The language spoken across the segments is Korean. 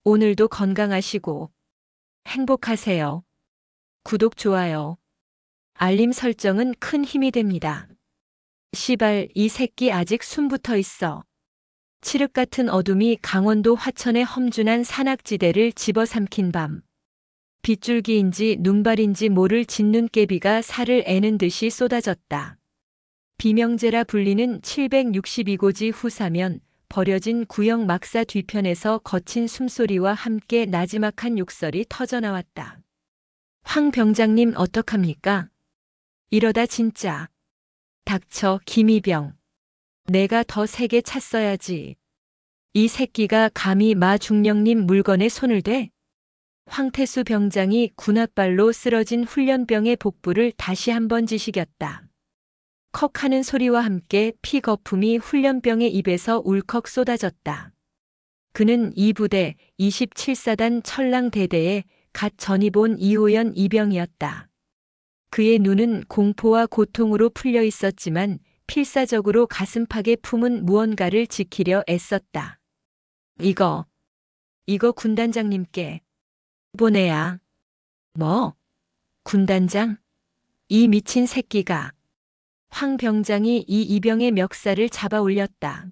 오늘도 건강하시고 행복하세요. 구독, 좋아요, 알림 설정은 큰 힘이 됩니다. 시발, 이 새끼 아직 숨 붙어 있어. 칠흑 같은 어둠이 강원도 화천의 험준한 산악지대를 집어삼킨 밤. 빗줄기인지 눈발인지 모를 진눈깨비가 살을 애는 듯이 쏟아졌다. 비명제라 불리는 762고지 후사면 버려진 구역 막사 뒤편에서 거친 숨소리와 함께 나지막한 욕설이 터져나왔다. 황 병장님 어떡합니까? 이러다 진짜. 닥쳐, 김이병. 내가 더 세게 찼어야지. 이 새끼가 감히 마 중령님 물건에 손을 대? 황태수 병장이 군홧발로 쓰러진 훈련병의 복부를 다시 한번 지시겼다. 컥 하는 소리와 함께 피 거품이 훈련병의 입에서 울컥 쏟아졌다. 그는 이 부대 27사단 철랑대대에 갓 전입 온 이호연 이병이었다. 그의 눈은 공포와 고통으로 풀려 있었지만 필사적으로 가슴팍에 품은 무언가를 지키려 애썼다. 이거 군단장님께 보내야. 뭐? 군단장? 이 미친 새끼가. 황 병장이 이 이병의 멱살을 잡아 올렸다.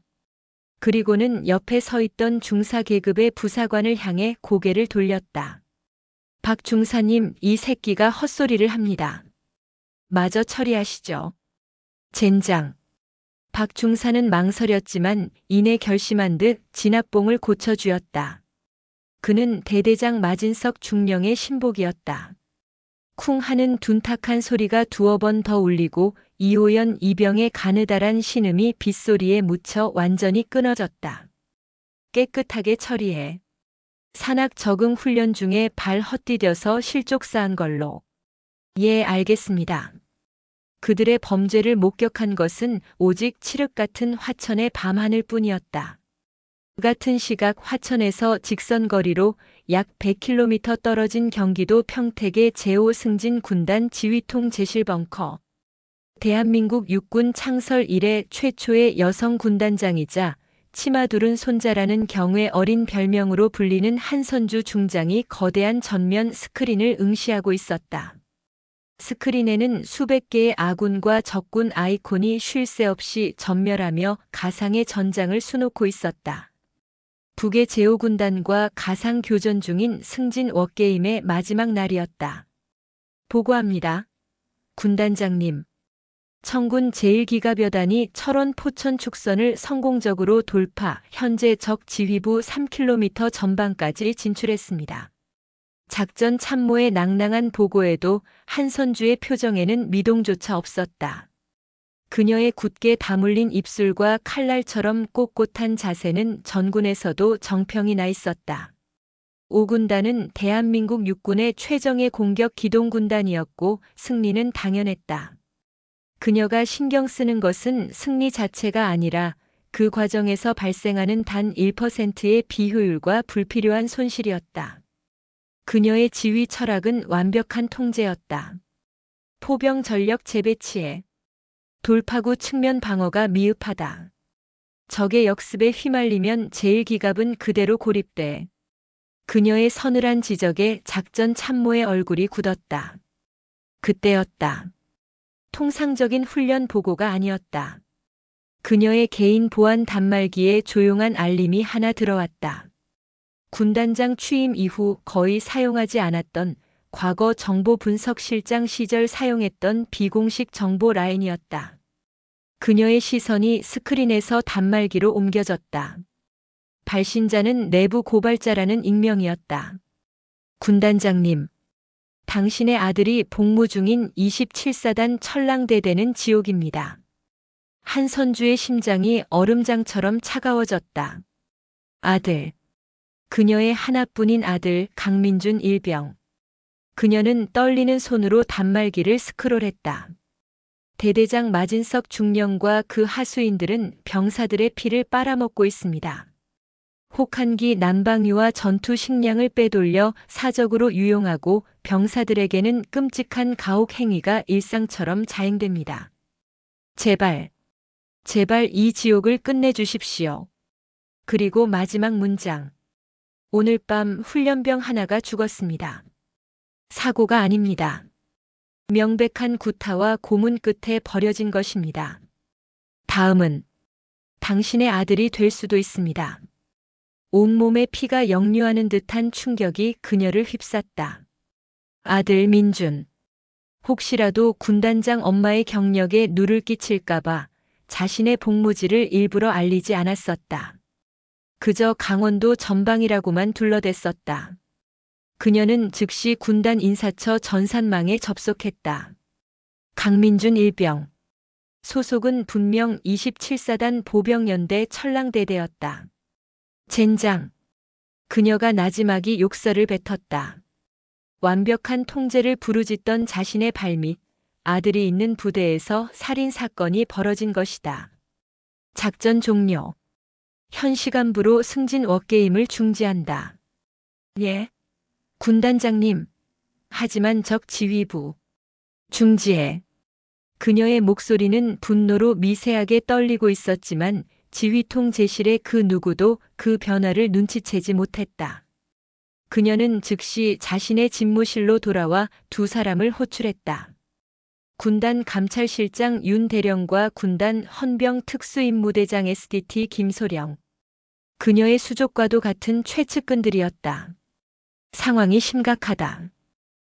그리고는 옆에 서 있던 중사 계급의 부사관을 향해 고개를 돌렸다. 박 중사님, 이 새끼가 헛소리를 합니다. 마저 처리하시죠. 젠장. 박 중사는 망설였지만 이내 결심한 듯 진압봉을 고쳐주었다. 그는 대대장 마진석 중령의 신복이었다. 쿵 하는 둔탁한 소리가 두어 번 더 울리고 이호연 이병의 가느다란 신음이 빗소리에 묻혀 완전히 끊어졌다. 깨끗하게 처리해. 산악 적응 훈련 중에 발 헛디뎌서 실족사한 걸로. 예, 알겠습니다. 그들의 범죄를 목격한 것은 오직 칠흑 같은 화천의 밤하늘 뿐이었다. 같은 시각 화천에서 직선거리로 약 100km 떨어진 경기도 평택의 제5승진 군단 지휘통 제실벙커. 대한민국 육군 창설 이래 최초의 여성 군단장이자 치마두른 손자라는 경외 어린 별명으로 불리는 한선주 중장이 거대한 전면 스크린을 응시하고 있었다. 스크린에는 수백 개의 아군과 적군 아이콘이 쉴 새 없이 전멸하며 가상의 전장을 수놓고 있었다. 북의 제5군단과 가상 교전 중인 승진 워게임의 마지막 날이었다. 보고합니다. 군단장님. 청군 제1기갑여단이 철원 포천 축선을 성공적으로 돌파, 현재 적 지휘부 3km 전방까지 진출했습니다. 작전 참모의 낭낭한 보고에도 한선주의 표정에는 미동조차 없었다. 그녀의 굳게 다물린 입술과 칼날처럼 꼿꼿한 자세는 전군에서도 정평이 나 있었다. 5군단은 대한민국 육군의 최정예 공격 기동군단이었고 승리는 당연했다. 그녀가 신경 쓰는 것은 승리 자체가 아니라 그 과정에서 발생하는 단 1%의 비효율과 불필요한 손실이었다. 그녀의 지휘 철학은 완벽한 통제였다. 포병 전력 재배치에 돌파구 측면 방어가 미흡하다. 적의 역습에 휘말리면 제1기갑은 그대로 고립돼. 그녀의 서늘한 지적에 작전 참모의 얼굴이 굳었다. 그때였다. 통상적인 훈련 보고가 아니었다. 그녀의 개인 보안 단말기에 조용한 알림이 하나 들어왔다. 군단장 취임 이후 거의 사용하지 않았던 과거 정보분석실장 시절 사용했던 비공식 정보 라인이었다. 그녀의 시선이 스크린에서 단말기로 옮겨졌다. 발신자는 내부 고발자라는 익명이었다. 군단장님. 당신의 아들이 복무 중인 27사단 철랑대대는 지옥입니다. 한선주의 심장이 얼음장처럼 차가워졌다. 아들. 그녀의 하나뿐인 아들 강민준 일병. 그녀는 떨리는 손으로 단말기를 스크롤했다. 대대장 마진석 중령과 그 하수인들은 병사들의 피를 빨아먹고 있습니다. 혹한기 난방유와 전투 식량을 빼돌려 사적으로 유용하고 병사들에게는 끔찍한 가혹 행위가 일상처럼 자행됩니다. 제발 이 지옥을 끝내주십시오. 그리고 마지막 문장. 오늘 밤 훈련병 하나가 죽었습니다. 사고가 아닙니다. 명백한 구타와 고문 끝에 벌어진 것입니다. 다음은 당신의 아들이 될 수도 있습니다. 온몸에 피가 역류하는 듯한 충격이 그녀를 휩쌌다. 아들 민준. 혹시라도 군단장 엄마의 경력에 누를 끼칠까봐 자신의 복무지를 일부러 알리지 않았었다. 그저 강원도 전방이라고만 둘러댔었다. 그녀는 즉시 군단 인사처 전산망에 접속했다. 강민준 일병. 소속은 분명 27사단 보병연대 철랑대대였다. 젠장. 그녀가 나지막이 욕설을 뱉었다. 완벽한 통제를 부르짖던 자신의 발밑, 아들이 있는 부대에서 살인 사건이 벌어진 것이다. 작전 종료. 현 시간부로 승진 워게임을 중지한다. 예. 군단장님. 하지만 적 지휘부. 중지해. 그녀의 목소리는 분노로 미세하게 떨리고 있었지만 지휘통 제실의 그 누구도 그 변화를 눈치채지 못했다. 그녀는 즉시 자신의 집무실로 돌아와 두 사람을 호출했다. 군단 감찰실장 윤대령과 군단 헌병 특수임무대장 SDT 김소령. 그녀의 수족과도 같은 최측근들이었다. 상황이 심각하다.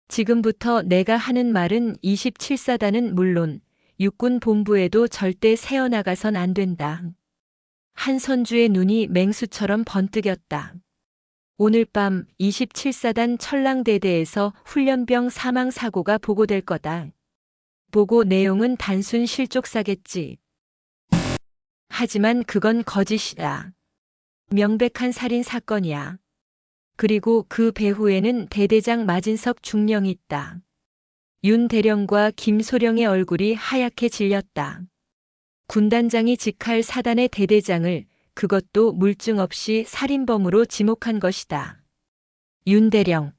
지금부터 내가 하는 말은 27사단은 물론 육군 본부에도 절대 새어나가선 안 된다. 한선주의 눈이 맹수처럼 번뜩였다. 오늘 밤 27사단 철랑대대에서 훈련병 사망 사고가 보고될 거다. 보고 내용은 단순 실족사겠지. 하지만 그건 거짓이다. 명백한 살인 사건이야. 그리고 그 배후에는 대대장 마진석 중령이 있다. 윤 대령과 김소령의 얼굴이 하얗게 질렸다. 군단장이 직할 사단의 대대장을 그것도 물증 없이 살인범으로 지목한 것이다. 윤대령.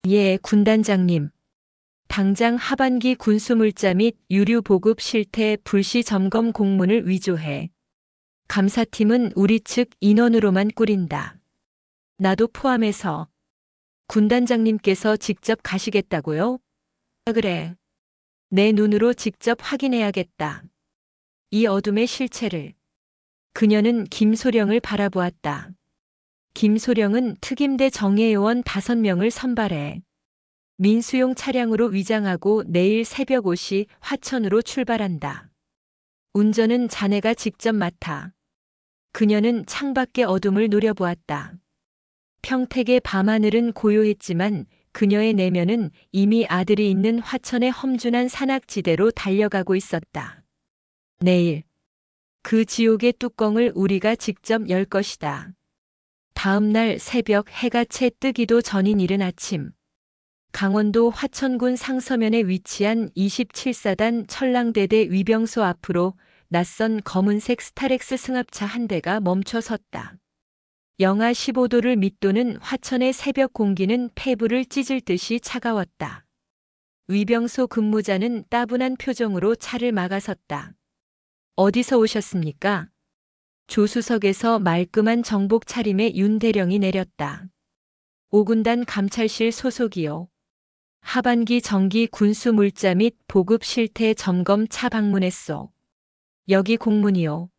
예, 군단장님. 당장 하반기 군수물자 및 유류 보급 실태 불시 점검 공문을 위조해. 감사팀은 우리 측 인원으로만 꾸린다. 나도 포함해서. 군단장님께서 직접 가시겠다고요? 그래. 내 눈으로 직접 확인해야겠다. 이 어둠의 실체를. 그녀는 김소령을 바라보았다. 김소령은 특임대 정예요원 5명을 선발해 민수용 차량으로 위장하고 내일 새벽 5시 화천으로 출발한다. 운전은 자네가 직접 맡아. 그녀는 창밖의 어둠을 노려보았다. 평택의 밤하늘은 고요했지만 그녀의 내면은 이미 아들이 있는 화천의 험준한 산악지대로 달려가고 있었다. 내일. 그 지옥의 뚜껑을 우리가 직접 열 것이다. 다음 날 새벽 해가 채 뜨기도 전인 이른 아침. 강원도 화천군 상서면에 위치한 27사단 철랑대대 위병소 앞으로 낯선 검은색 스타렉스 승합차 한 대가 멈춰 섰다. 영하 15도를 밑도는 화천의 새벽 공기는 폐부를 찢을 듯이 차가웠다. 위병소 근무자는 따분한 표정으로 차를 막아섰다. 어디서 오셨습니까? 조수석에서 말끔한 정복 차림의 윤대령이 내렸다. 5군단 감찰실 소속이요. 하반기 정기 군수 물자 및 보급 실태 점검 차 방문했소. 여기 공문이요.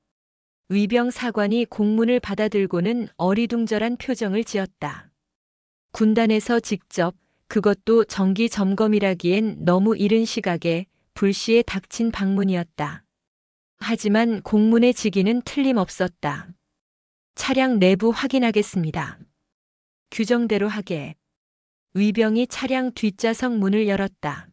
위병 사관이 공문을 받아들고는 어리둥절한 표정을 지었다. 군단에서 직접, 그것도 정기 점검이라기엔 너무 이른 시각에 불시에 닥친 방문이었다. 하지만 공문의 직위는 틀림없었다. 차량 내부 확인하겠습니다. 규정대로 하게. 위병이 차량 뒷좌석 문을 열었다.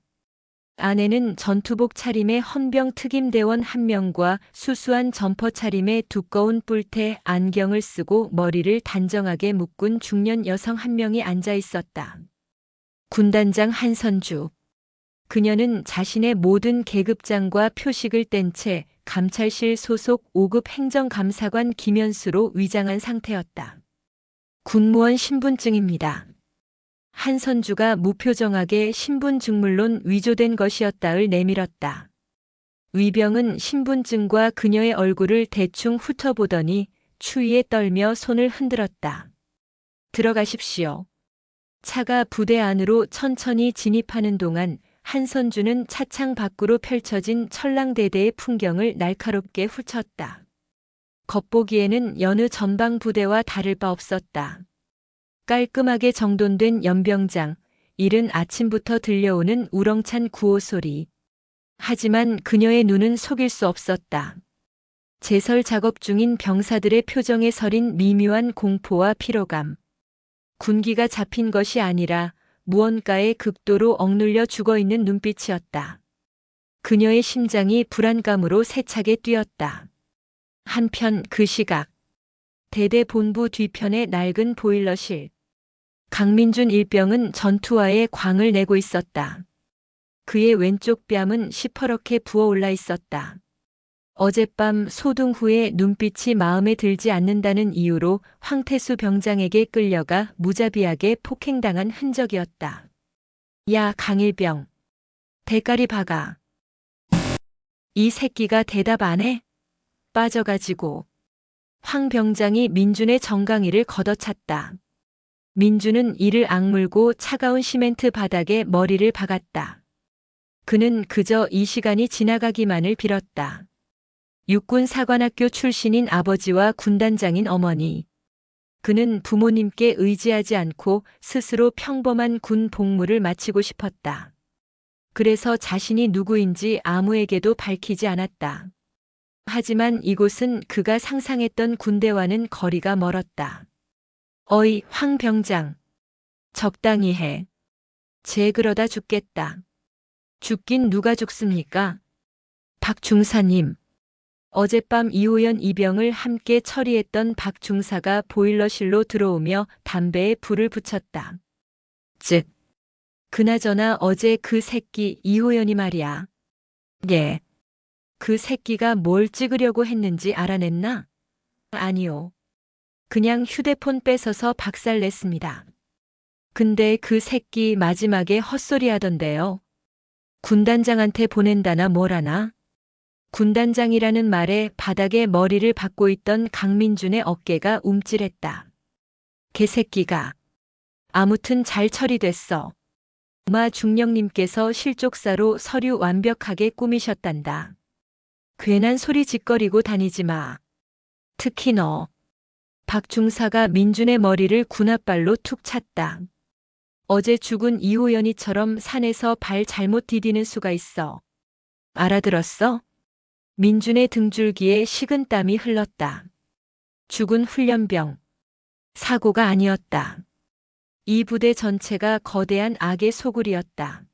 안에는 전투복 차림의 헌병 특임대원 1명과 수수한 점퍼 차림의 두꺼운 뿔테 안경을 쓰고 머리를 단정하게 묶은 중년 여성 1명이 앉아 있었다. 군단장 한선주. 그녀는 자신의 모든 계급장과 표식을 뗀 채 감찰실 소속 5급 행정감사관 김현수로 위장한 상태였다. 군무원 신분증입니다. 한선주가 무표정하게 신분증물론 위조된 것이었다을 내밀었다. 위병은 신분증과 그녀의 얼굴을 대충 훑어보더니 추위에 떨며 손을 흔들었다. 들어가십시오. 차가 부대 안으로 천천히 진입하는 동안 한선주는 차창 밖으로 펼쳐진 천랑대대의 풍경을 날카롭게 훑었다. 겉보기에는 여느 전방 부대와 다를 바 없었다. 깔끔하게 정돈된 연병장, 이른 아침부터 들려오는 우렁찬 구호 소리. 하지만 그녀의 눈은 속일 수 없었다. 제설 작업 중인 병사들의 표정에 서린 미묘한 공포와 피로감. 군기가 잡힌 것이 아니라 무언가에 극도로 억눌려 죽어있는 눈빛이었다. 그녀의 심장이 불안감으로 세차게 뛰었다. 한편 그 시각, 대대 본부 뒤편의 낡은 보일러실. 강민준 일병은 전투화에 광을 내고 있었다. 그의 왼쪽 뺨은 시퍼렇게 부어올라 있었다. 어젯밤 소등 후에 눈빛이 마음에 들지 않는다는 이유로 황태수 병장에게 끌려가 무자비하게 폭행당한 흔적이었다. 야, 강일병. 대가리 박아. 이 새끼가 대답 안 해? 빠져가지고. 황 병장이 민준의 정강이를 걷어찼다. 민준은 이를 악물고 차가운 시멘트 바닥에 머리를 박았다. 그는 그저 이 시간이 지나가기만을 빌었다. 육군 사관학교 출신인 아버지와 군단장인 어머니. 그는 부모님께 의지하지 않고 스스로 평범한 군 복무를 마치고 싶었다. 그래서 자신이 누구인지 아무에게도 밝히지 않았다. 하지만 이곳은 그가 상상했던 군대와는 거리가 멀었다. 어이, 황 병장. 적당히 해. 쟤 그러다 죽겠다. 죽긴 누가 죽습니까? 박 중사님. 어젯밤 이호연 이병을 함께 처리했던 박 중사가 보일러실로 들어오며 담배에 불을 붙였다. 즉, 그나저나 어제 그 새끼 이호연이 말이야. 예. 그 새끼가 뭘 찍으려고 했는지 알아냈나? 아니요. 그냥 휴대폰 뺏어서 박살냈습니다. 근데 그 새끼 마지막에 헛소리 하던데요. 군단장한테 보낸다나 뭐라나? 군단장이라는 말에 바닥에 머리를 박고 있던 강민준의 어깨가 움찔했다. 개새끼가. 아무튼 잘 처리됐어. 마 중령님께서 실족사로 서류 완벽하게 꾸미셨단다. 괜한 소리 짓거리고 다니지 마. 특히 너. 박 중사가 민준의 머리를 군홧발로 툭 찼다. 어제 죽은 이호연이처럼 산에서 발 잘못 디디는 수가 있어. 알아들었어? 민준의 등줄기에 식은 땀이 흘렀다. 죽은 훈련병. 사고가 아니었다. 이 부대 전체가 거대한 악의 소굴이었다.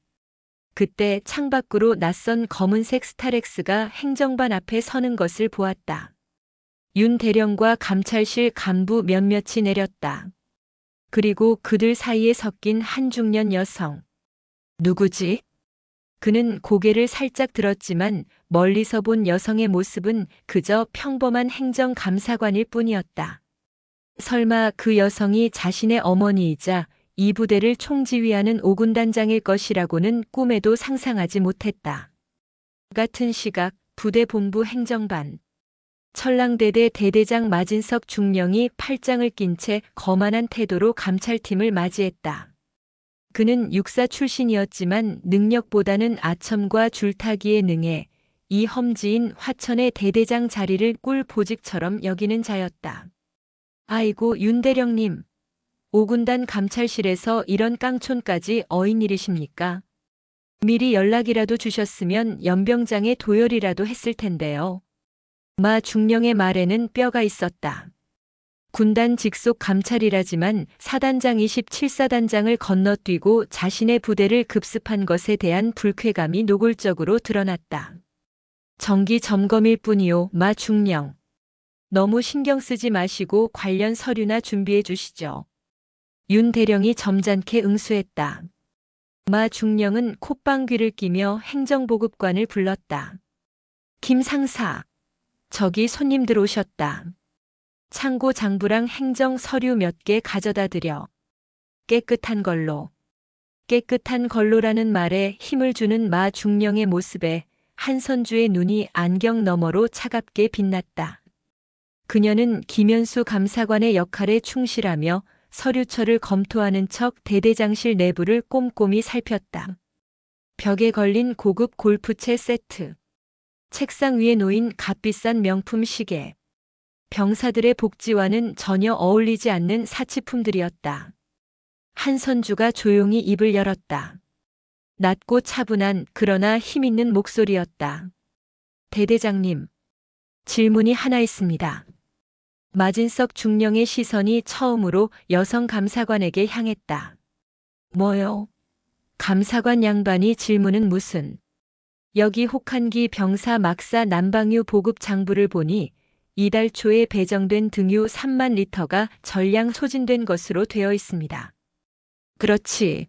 그때 창밖으로 낯선 검은색 스타렉스가 행정반 앞에 서는 것을 보았다. 윤 대령과 감찰실 간부 몇몇이 내렸다. 그리고 그들 사이에 섞인 한 중년 여성. 누구지? 그는 고개를 살짝 들었지만 멀리서 본 여성의 모습은 그저 평범한 행정감사관일 뿐이었다. 설마 그 여성이 자신의 어머니이자 이 부대를 총지휘하는 오군단장일 것이라고는 꿈에도 상상하지 못했다. 같은 시각 부대 본부 행정반. 천랑대대 대대장 마진석 중령이 팔짱을 낀 채 거만한 태도로 감찰팀을 맞이했다. 그는 육사 출신이었지만 능력보다는 아첨과 줄타기에 능해 이 험지인 화천의 대대장 자리를 꿀보직처럼 여기는 자였다. 아이고 윤 대령님. 5군단 감찰실에서 이런 깡촌까지 어인 일이십니까? 미리 연락이라도 주셨으면 연병장에 도열이라도 했을 텐데요. 마 중령의 말에는 뼈가 있었다. 군단 직속 감찰이라지만 사단장 27사단장을 건너뛰고 자신의 부대를 급습한 것에 대한 불쾌감이 노골적으로 드러났다. 정기 점검일 뿐이요, 마 중령. 너무 신경 쓰지 마시고 관련 서류나 준비해 주시죠. 윤 대령이 점잖게 응수했다. 마 중령은 콧방귀를 끼며 행정보급관을 불렀다. 김 상사. 저기 손님들 오셨다. 창고 장부랑 행정 서류 몇 개 가져다 드려. 깨끗한 걸로. 깨끗한 걸로라는 말에 힘을 주는 마 중령의 모습에 한선주의 눈이 안경 너머로 차갑게 빛났다. 그녀는 김현수 감사관의 역할에 충실하며 서류처를 검토하는 척 대대장실 내부를 꼼꼼히 살폈다. 벽에 걸린 고급 골프채 세트, 책상 위에 놓인 값비싼 명품 시계, 병사들의 복지와는 전혀 어울리지 않는 사치품들이었다. 한선주가 조용히 입을 열었다. 낮고 차분한 그러나 힘있는 목소리였다. 대대장님, 질문이 하나 있습니다. 마진석 중령의 시선이 처음으로 여성 감사관에게 향했다. 뭐요? 감사관 양반이 질문은 무슨? 여기 혹한기 병사 막사 남방유 보급 장부를 보니 이달 초에 배정된 등유 3만 리터가 전량 소진된 것으로 되어 있습니다. 그렇지.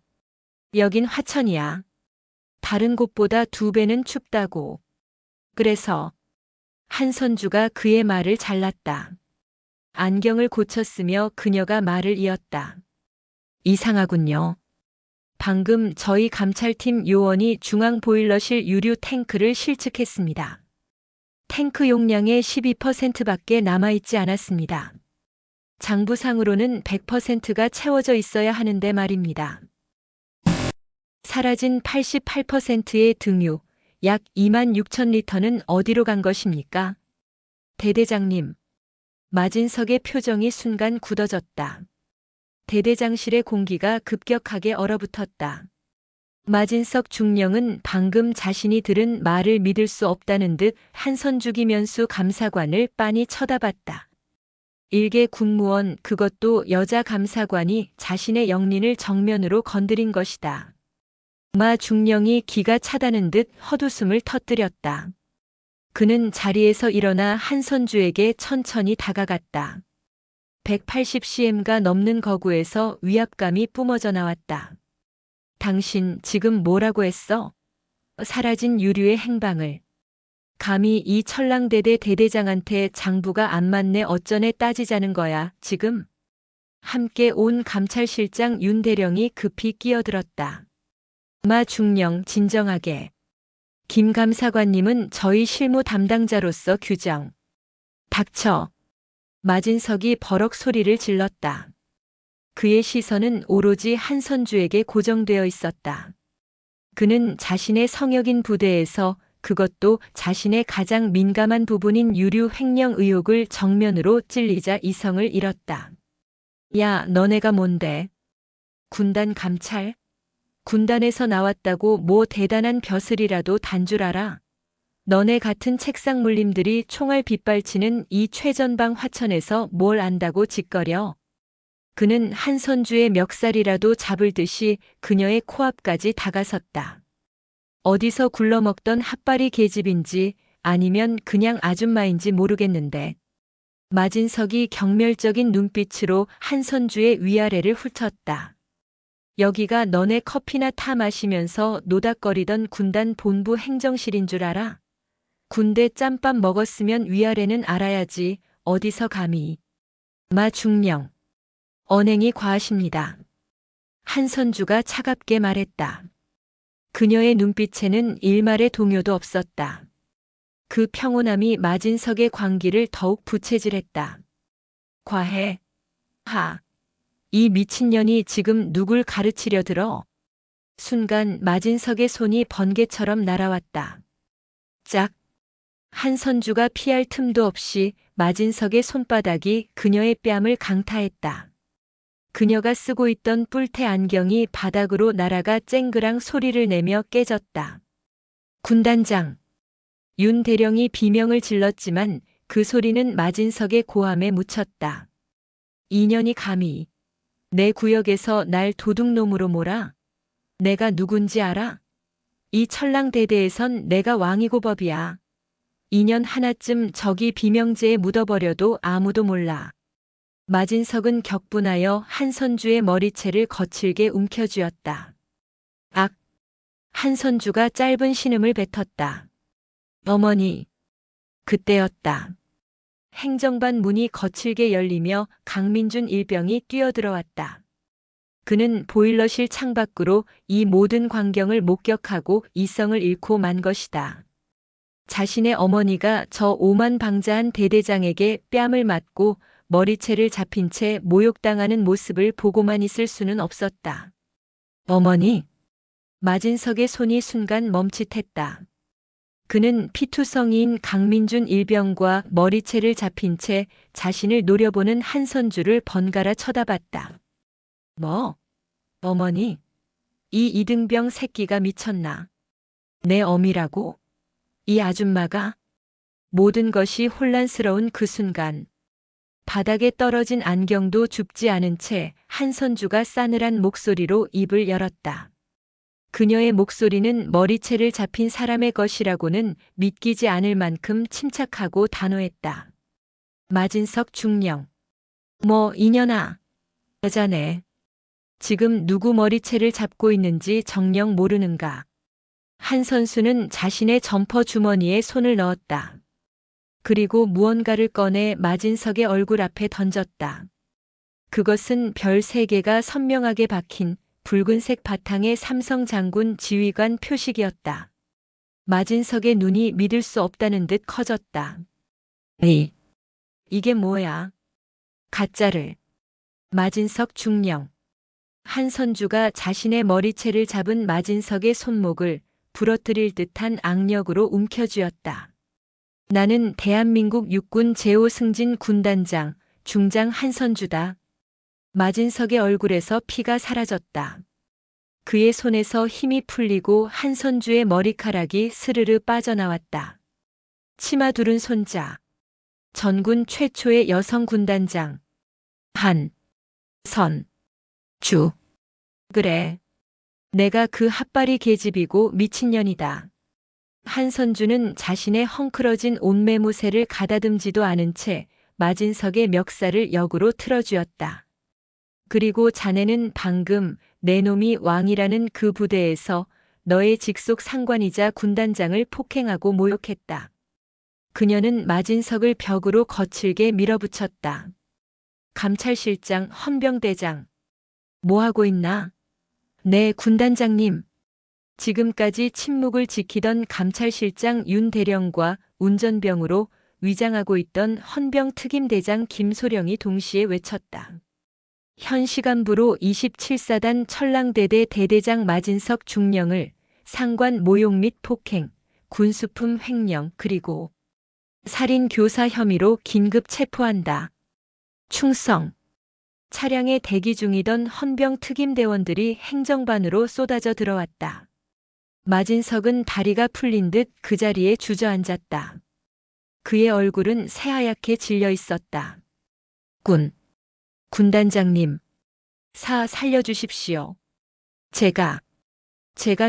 여긴 화천이야. 다른 곳보다 2배는 춥다고. 그래서 한선주가 그의 말을 잘랐다. 안경을 고쳤으며 그녀가 말을 이었다. 이상하군요. 방금 저희 감찰팀 요원이 중앙보일러실 유류 탱크를 실측했습니다. 탱크 용량의 12%밖에 남아있지 않았습니다. 장부상으로는 100%가 채워져 있어야 하는데 말입니다. 사라진 88%의 등유, 약 2만 6천 리터는 어디로 간 것입니까? 대대장님. 마진석의 표정이 순간 굳어졌다. 대대장실의 공기가 급격하게 얼어붙었다. 마진석 중령은 방금 자신이 들은 말을 믿을 수 없다는 듯 한선주기 면수 감사관을 빤히 쳐다봤다. 일개 군무원, 그것도 여자 감사관이 자신의 영린을 정면으로 건드린 것이다. 마 중령이 기가 차다는 듯 헛웃음을 터뜨렸다. 그는 자리에서 일어나 한선주에게 천천히 다가갔다. 180cm가 넘는 거구에서 위압감이 뿜어져 나왔다. 당신 지금 뭐라고 했어? 사라진 유류의 행방을. 감히 이 천랑대대 대대장한테 장부가 안 맞네 어쩌네 따지자는 거야, 지금? 함께 온 감찰실장 윤대령이 급히 끼어들었다. 마 중령 진정하게. 김 감사관님은 저희 실무 담당자로서 규정. 닥쳐. 마진석이 버럭 소리를 질렀다. 그의 시선은 오로지 한선주에게 고정되어 있었다. 그는 자신의 성역인 부대에서 그것도 자신의 가장 민감한 부분인 유류 횡령 의혹을 정면으로 찔리자 이성을 잃었다. 야, 너네가 뭔데? 군단 감찰? 군단에서 나왔다고 뭐 대단한 벼슬이라도 단 줄 알아? 너네 같은 책상 물림들이 총알 빗발치는 이 최전방 화천에서 뭘 안다고 짓거려? 그는 한선주의 멱살이라도 잡을 듯이 그녀의 코앞까지 다가섰다. 어디서 굴러먹던 핫바리 계집인지 아니면 그냥 아줌마인지 모르겠는데. 마진석이 경멸적인 눈빛으로 한선주의 위아래를 훑었다. 여기가 너네 커피나 타 마시면서 노닥거리던 군단 본부 행정실인 줄 알아? 군대 짬밥 먹었으면 위아래는 알아야지. 어디서 감히. 마 중령. 언행이 과하십니다. 한선주가 차갑게 말했다. 그녀의 눈빛에는 일말의 동요도 없었다. 그 평온함이 마진석의 광기를 더욱 부채질했다. 과해. 하. 이 미친년이 지금 누굴 가르치려 들어? 순간 마진석의 손이 번개처럼 날아왔다. 짝. 한선주가 피할 틈도 없이 마진석의 손바닥이 그녀의 뺨을 강타했다. 그녀가 쓰고 있던 뿔테 안경이 바닥으로 날아가 쨍그랑 소리를 내며 깨졌다. 군단장. 윤 대령이 비명을 질렀지만 그 소리는 마진석의 고함에 묻혔다. 이년이 감히 내 구역에서 날 도둑놈으로 몰아? 내가 누군지 알아? 이 천랑대대에선 내가 왕이고 법이야. 2년 하나쯤 저기 비명제에 묻어버려도 아무도 몰라. 마진석은 격분하여 한선주의 머리채를 거칠게 움켜쥐었다. 악! 한선주가 짧은 신음을 뱉었다. 어머니! 그때였다. 행정반 문이 거칠게 열리며 강민준 일병이 뛰어들어왔다. 그는 보일러실 창밖으로 이 모든 광경을 목격하고 이성을 잃고 만 것이다. 자신의 어머니가 저 오만방자한 대대장에게 뺨을 맞고 머리채를 잡힌 채 모욕당하는 모습을 보고만 있을 수는 없었다. 어머니. 마진석의 손이 순간 멈칫했다. 그는 피투성이인 강민준 일병과 머리채를 잡힌 채 자신을 노려보는 한선주를 번갈아 쳐다봤다. 뭐? 어머니? 이 이등병 새끼가 미쳤나? 내 어미라고? 이 아줌마가? 모든 것이 혼란스러운 그 순간 바닥에 떨어진 안경도 줍지 않은 채 한선주가 싸늘한 목소리로 입을 열었다. 그녀의 목소리는 머리채를 잡힌 사람의 것이라고는 믿기지 않을 만큼 침착하고 단호했다. 마진석 중령. 뭐 이년아. 여자네. 지금 누구 머리채를 잡고 있는지 정녕 모르는가. 한 선수는 자신의 점퍼 주머니에 손을 넣었다. 그리고 무언가를 꺼내 마진석의 얼굴 앞에 던졌다. 그것은 별 3개가 선명하게 박힌 붉은색 바탕의 삼성 장군 지휘관 표식이었다. 마진석의 눈이 믿을 수 없다는 듯 커졌다. 이게 뭐야? 가짜를. 마진석 중령. 한선주가 자신의 머리채를 잡은 마진석의 손목을 부러뜨릴 듯한 악력으로 움켜쥐었다. 나는 대한민국 육군 제5승진 군단장 중장 한선주다. 마진석의 얼굴에서 피가 사라졌다. 그의 손에서 힘이 풀리고 한선주의 머리카락이 스르르 빠져나왔다. 치마 두른 손자. 전군 최초의 여성 군단장. 한선주. 그래. 내가 그 핫바리 계집이고 미친년이다. 한선주는 자신의 헝클어진 옷매무새를 가다듬지도 않은 채 마진석의 멱살을 역으로 틀어쥐었다. 그리고 자네는 방금 내 놈이 왕이라는 그 부대에서 너의 직속 상관이자 군단장을 폭행하고 모욕했다. 그녀는 마진석을 벽으로 거칠게 밀어붙였다. 감찰실장 헌병대장. 뭐하고 있나? 네, 군단장님. 지금까지 침묵을 지키던 감찰실장 윤 대령과 운전병으로 위장하고 있던 헌병 특임대장 김소령이 동시에 외쳤다. 현 시간부로 27사단 천랑대대 대대장 마진석 중령을 상관 모욕 및 폭행, 군수품 횡령 그리고 살인 교사 혐의로 긴급 체포한다. 충성. 차량에 대기 중이던 헌병 특임대원들이 행정반으로 쏟아져 들어왔다. 마진석은 다리가 풀린 듯 그 자리에 주저앉았다. 그의 얼굴은 새하얗게 질려 있었다. 군단장님. 살려주십시오. 제가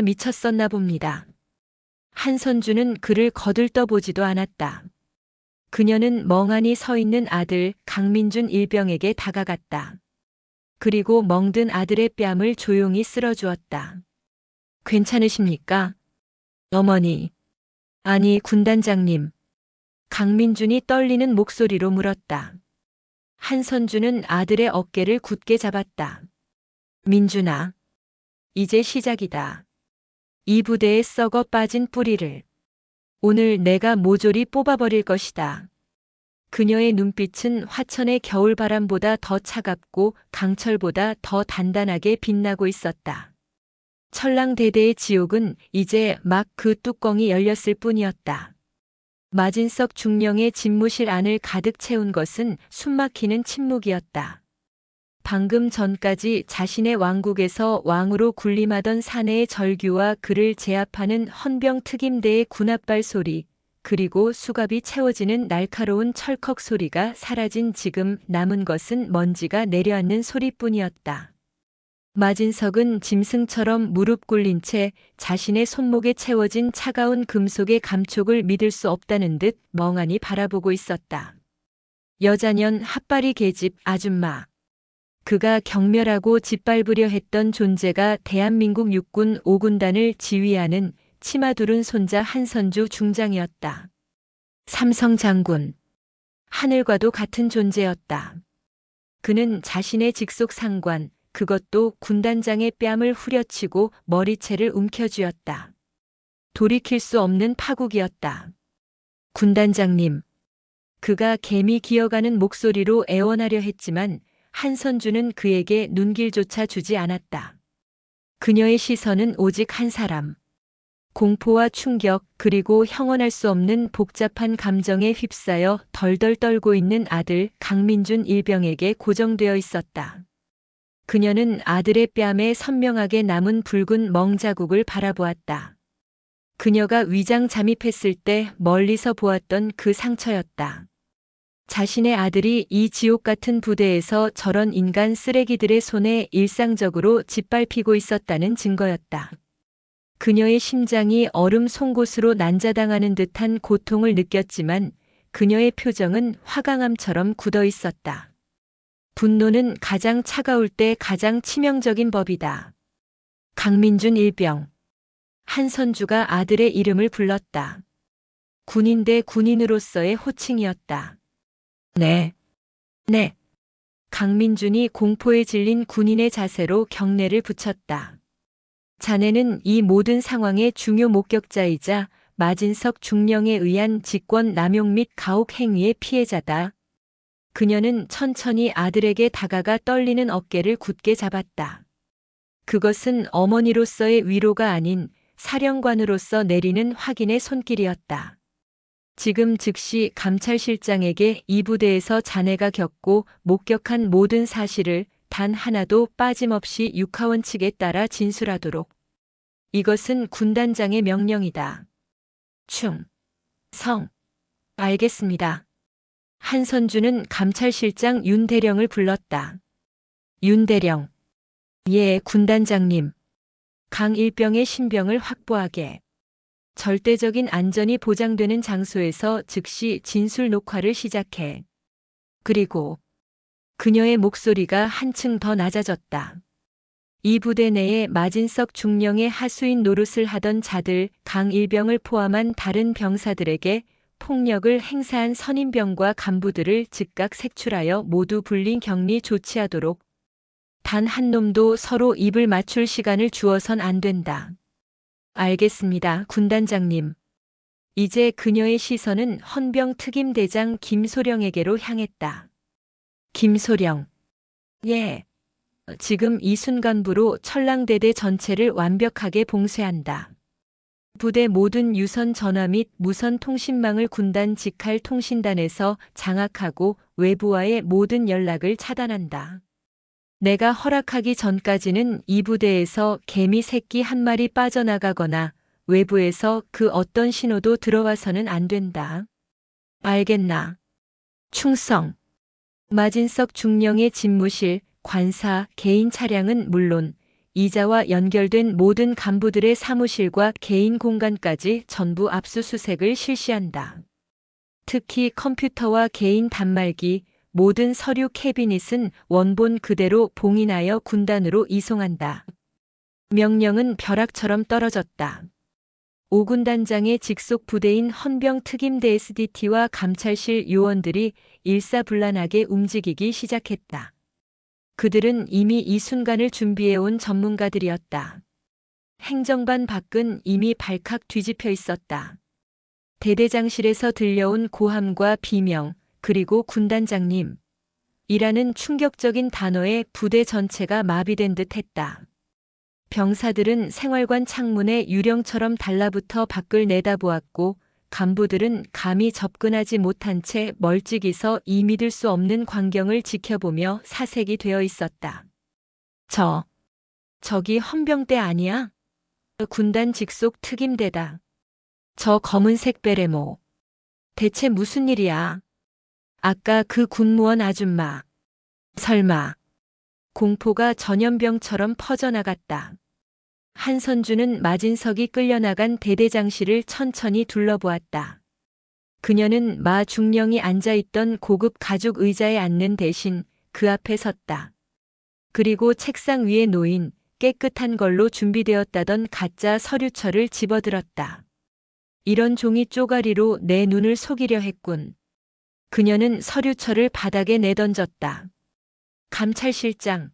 미쳤었나 봅니다. 한선주는 그를 거들떠보지도 않았다. 그녀는 멍하니 서 있는 아들 강민준 일병에게 다가갔다. 그리고 멍든 아들의 뺨을 조용히 쓸어주었다. 괜찮으십니까? 어머니. 아니, 군단장님. 강민준이 떨리는 목소리로 물었다. 한선주는 아들의 어깨를 굳게 잡았다. 민준아. 이제 시작이다. 이 부대에 썩어 빠진 뿌리를 오늘 내가 모조리 뽑아버릴 것이다. 그녀의 눈빛은 화천의 겨울바람보다 더 차갑고 강철보다 더 단단하게 빛나고 있었다. 천랑대대의 지옥은 이제 막 그 뚜껑이 열렸을 뿐이었다. 마진석 중령의 집무실 안을 가득 채운 것은 숨막히는 침묵이었다. 방금 전까지 자신의 왕국에서 왕으로 군림하던 사내의 절규와 그를 제압하는 헌병 특임대의 군합발 소리, 그리고 수갑이 채워지는 날카로운 철컥 소리가 사라진 지금 남은 것은 먼지가 내려앉는 소리뿐이었다. 마진석은 짐승처럼 무릎 꿇린 채 자신의 손목에 채워진 차가운 금속의 감촉을 믿을 수 없다는 듯 멍하니 바라보고 있었다. 여자년 핫바리 계집 아줌마. 그가 경멸하고 짓밟으려 했던 존재가 대한민국 육군 5군단을 지휘하는 치마 두른 손자 한선주 중장이었다. 삼성 장군. 하늘과도 같은 존재였다. 그는 자신의 직속 상관, 그것도 군단장의 뺨을 후려치고 머리채를 움켜쥐었다. 돌이킬 수 없는 파국이었다. 군단장님. 그가 개미 기어가는 목소리로 애원하려 했지만 한선주는 그에게 눈길조차 주지 않았다. 그녀의 시선은 오직 한 사람. 공포와 충격 그리고 형언할 수 없는 복잡한 감정에 휩싸여 덜덜 떨고 있는 아들 강민준 일병에게 고정되어 있었다. 그녀는 아들의 뺨에 선명하게 남은 붉은 멍자국을 바라보았다. 그녀가 위장 잠입했을 때 멀리서 보았던 그 상처였다. 자신의 아들이 이 지옥 같은 부대에서 저런 인간 쓰레기들의 손에 일상적으로 짓밟히고 있었다는 증거였다. 그녀의 심장이 얼음 송곳으로 난자당하는 듯한 고통을 느꼈지만 그녀의 표정은 화강암처럼 굳어 있었다. 분노는 가장 차가울 때 가장 치명적인 법이다. 강민준 일병. 한선주가 아들의 이름을 불렀다. 군인 대 군인으로서의 호칭이었다. 네. 네. 강민준이 공포에 질린 군인의 자세로 경례를 붙였다. 자네는 이 모든 상황의 중요 목격자이자 마진석 중령에 의한 직권 남용 및 가혹 행위의 피해자다. 그녀는 천천히 아들에게 다가가 떨리는 어깨를 굳게 잡았다. 그것은 어머니로서의 위로가 아닌 사령관으로서 내리는 확인의 손길이었다. 지금 즉시 감찰실장에게 이 부대에서 자네가 겪고 목격한 모든 사실을 단 하나도 빠짐없이 육하원 측에 따라 진술하도록. 이것은 군단장의 명령이다. 충성. 알겠습니다. 한선주는 감찰실장 윤대령을 불렀다. 윤대령. 예, 군단장님. 강일병의 신병을 확보하게. 절대적인 안전이 보장되는 장소에서 즉시 진술 녹화를 시작해. 그리고 그녀의 목소리가 한층 더 낮아졌다. 이 부대 내에 마진석 중령의 하수인 노릇을 하던 자들 강일병을 포함한 다른 병사들에게 폭력을 행사한 선임병과 간부들을 즉각 색출하여 모두 불린 격리 조치하도록. 단 한 놈도 서로 입을 맞출 시간을 주어선 안 된다. 알겠습니다, 군단장님. 이제 그녀의 시선은 헌병 특임대장 김소령에게로 향했다. 김소령. 예. 지금 이 순간부로 천랑대대 전체를 완벽하게 봉쇄한다. 부대 모든 유선 전화 및 무선 통신망을 군단 직할 통신단에서 장악하고 외부와의 모든 연락을 차단한다. 내가 허락하기 전까지는 이 부대에서 개미 새끼 한 마리 빠져나가거나 외부에서 그 어떤 신호도 들어와서는 안 된다. 알겠나? 충성. 마진석 중령의 집무실, 관사, 개인 차량은 물론 이자와 연결된 모든 간부들의 사무실과 개인 공간까지 전부 압수수색을 실시한다. 특히 컴퓨터와 개인 단말기, 모든 서류 캐비닛은 원본 그대로 봉인하여 군단으로 이송한다. 명령은 벼락처럼 떨어졌다. 5군단장의 직속 부대인 헌병 특임대 SDT와 감찰실 요원들이 일사불란하게 움직이기 시작했다. 그들은 이미 이 순간을 준비해온 전문가들이었다. 행정반 밖은 이미 발칵 뒤집혀 있었다. 대대장실에서 들려온 고함과 비명, 그리고 군단장님 이라는 충격적인 단어에 부대 전체가 마비된 듯 했다. 병사들은 생활관 창문에 유령처럼 달라붙어 밖을 내다보았고 간부들은 감히 접근하지 못한 채 멀찍이서 이 믿을 수 없는 광경을 지켜보며 사색이 되어 있었다. 저기 헌병대 아니야? 군단 직속 특임대다. 저 검은색 베레모. 대체 무슨 일이야? 아까 그 군무원 아줌마. 설마. 공포가 전염병처럼 퍼져나갔다. 한선주는 마진석이 끌려나간 대대장실을 천천히 둘러보았다. 그녀는 마 중령이 앉아있던 고급 가죽 의자에 앉는 대신 그 앞에 섰다. 그리고 책상 위에 놓인 깨끗한 걸로 준비되었다던 가짜 서류철을 집어들었다. 이런 종이 쪼가리로 내 눈을 속이려 했군. 그녀는 서류철을 바닥에 내던졌다. 감찰실장,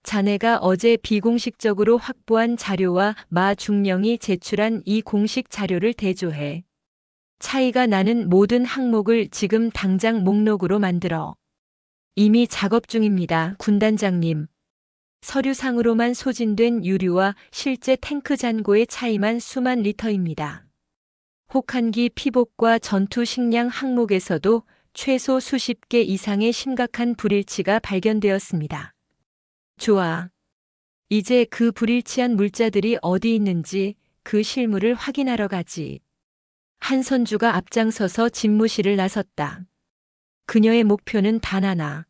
자네가 어제 비공식적으로 확보한 자료와 마 중령이 제출한 이 공식 자료를 대조해. 차이가 나는 모든 항목을 지금 당장 목록으로 만들어. 이미 작업 중입니다, 군단장님. 서류상으로만 소진된 유류와 실제 탱크 잔고의 차이만 수만 리터입니다. 혹한기 피복과 전투 식량 항목에서도 최소 수십 개 이상의 심각한 불일치가 발견되었습니다. 좋아. 이제 그 불일치한 물자들이 어디 있는지 그 실물을 확인하러 가지. 한선주가 앞장서서 집무실을 나섰다. 그녀의 목표는 단 하나.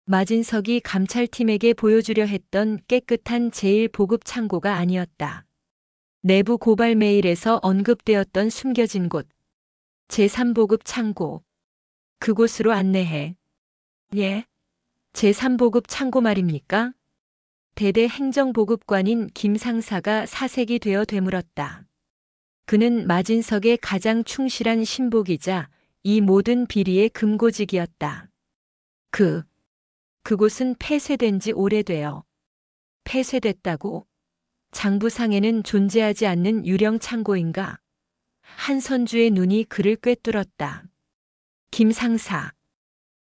마진석이 감찰팀에게 보여주려 했던 깨끗한 제1보급 창고가 아니었다. 내부 고발 메일에서 언급되었던 숨겨진 곳. 제3보급 창고. 그곳으로 안내해. 예? 제3보급 창고 말입니까? 대대 행정보급관인 김 상사가 사색이 되어 되물었다. 그는 마진석의 가장 충실한 신복이자 이 모든 비리의 금고직이었다. 그곳은 폐쇄된 지 오래되어. 폐쇄됐다고? 장부상에는 존재하지 않는 유령 창고인가? 한선주의 눈이 그를 꿰뚫었다. 김 상사.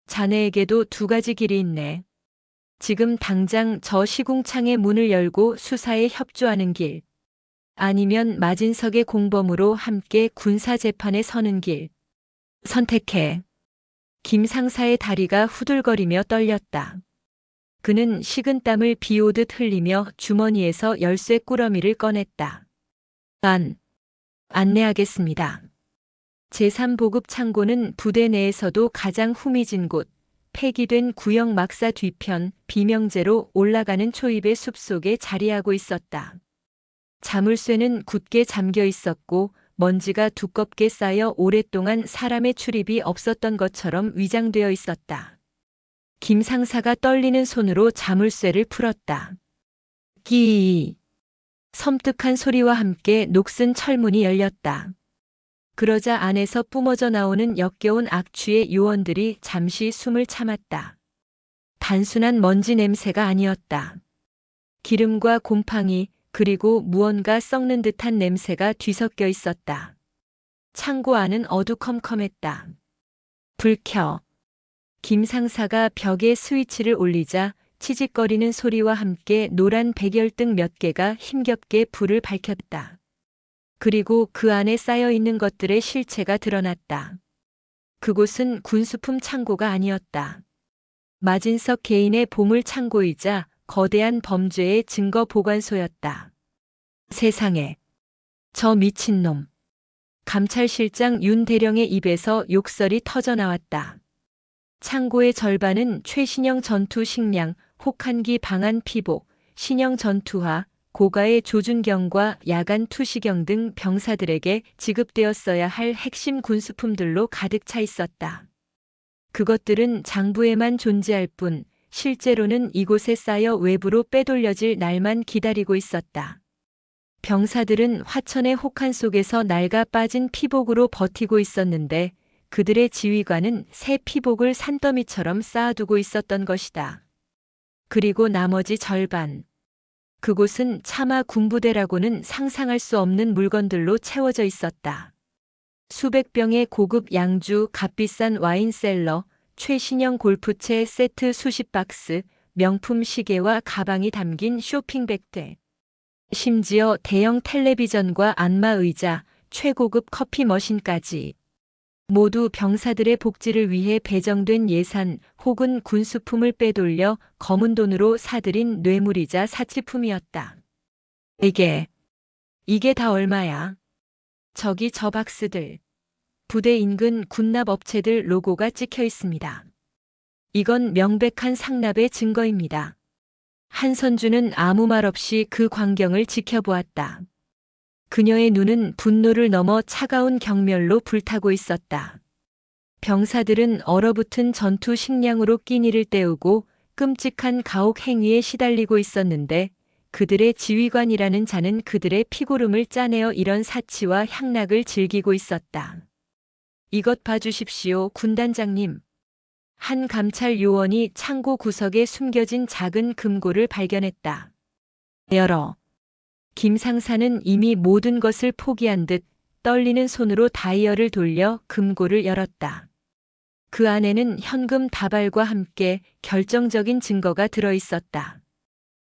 자네에게도 두 가지 길이 있네. 지금 당장 저 시궁창의 문을 열고 수사에 협조하는 길. 아니면 마진석의 공범으로 함께 군사재판에 서는 길. 선택해. 김 상사의 다리가 후들거리며 떨렸다. 그는 식은땀을 비오듯 흘리며 주머니에서 열쇠 꾸러미를 꺼냈다. 안내하겠습니다. 제3보급 창고는 부대 내에서도 가장 후미진 곳, 폐기된 구형 막사 뒤편 비명제로 올라가는 초입의 숲속에 자리하고 있었다. 자물쇠는 굳게 잠겨 있었고 먼지가 두껍게 쌓여 오랫동안 사람의 출입이 없었던 것처럼 위장되어 있었다. 김 상사가 떨리는 손으로 자물쇠를 풀었다. 끼. 섬뜩한 소리와 함께 녹슨 철문이 열렸다. 그러자 안에서 뿜어져 나오는 역겨운 악취의 요원들이 잠시 숨을 참았다. 단순한 먼지 냄새가 아니었다. 기름과 곰팡이 그리고 무언가 썩는 듯한 냄새가 뒤섞여 있었다. 창고 안은 어두컴컴했다. 불 켜. 김 상사가 벽에 스위치를 올리자 치직거리는 소리와 함께 노란 백열등 몇 개가 힘겹게 불을 밝혔다. 그리고 그 안에 쌓여 있는 것들의 실체가 드러났다. 그곳은 군수품 창고가 아니었다. 마진석 개인의 보물 창고이자 거대한 범죄의 증거 보관소였다. 세상에. 저 미친놈. 감찰실장 윤 대령의 입에서 욕설이 터져나왔다. 창고의 절반은 최신형 전투 식량, 혹한기 방한 피복, 신형 전투화, 고가의 조준경과 야간 투시경 등 병사들에게 지급되었어야 할 핵심 군수품들로 가득 차 있었다. 그것들은 장부에만 존재할 뿐 실제로는 이곳에 쌓여 외부로 빼돌려질 날만 기다리고 있었다. 병사들은 화천의 혹한 속에서 낡아 빠진 피복으로 버티고 있었는데 그들의 지휘관은 새 피복을 산더미처럼 쌓아두고 있었던 것이다. 그리고 나머지 절반. 그곳은 차마 군부대라고는 상상할 수 없는 물건들로 채워져 있었다. 수백 병의 고급 양주, 값비싼 와인셀러, 최신형 골프채 세트 수십 박스, 명품 시계와 가방이 담긴 쇼핑백대. 심지어 대형 텔레비전과 안마 의자, 최고급 커피 머신까지. 모두 병사들의 복지를 위해 배정된 예산 혹은 군수품을 빼돌려 검은 돈으로 사들인 뇌물이자 사치품이었다. 이게 다 얼마야? 저기 저 박스들. 부대 인근 군납 업체들 로고가 찍혀 있습니다. 이건 명백한 상납의 증거입니다. 한선주는 아무 말 없이 그 광경을 지켜보았다. 그녀의 눈은 분노를 넘어 차가운 경멸로 불타고 있었다. 병사들은 얼어붙은 전투 식량으로 끼니를 때우고 끔찍한 가혹 행위에 시달리고 있었는데 그들의 지휘관이라는 자는 그들의 피고름을 짜내어 이런 사치와 향락을 즐기고 있었다. 이것 봐주십시오, 군단장님. 한 감찰 요원이 창고 구석에 숨겨진 작은 금고를 발견했다. 열어. 김 상사는 이미 모든 것을 포기한 듯 떨리는 손으로 다이얼을 돌려 금고를 열었다. 그 안에는 현금 다발과 함께 결정적인 증거가 들어 있었다.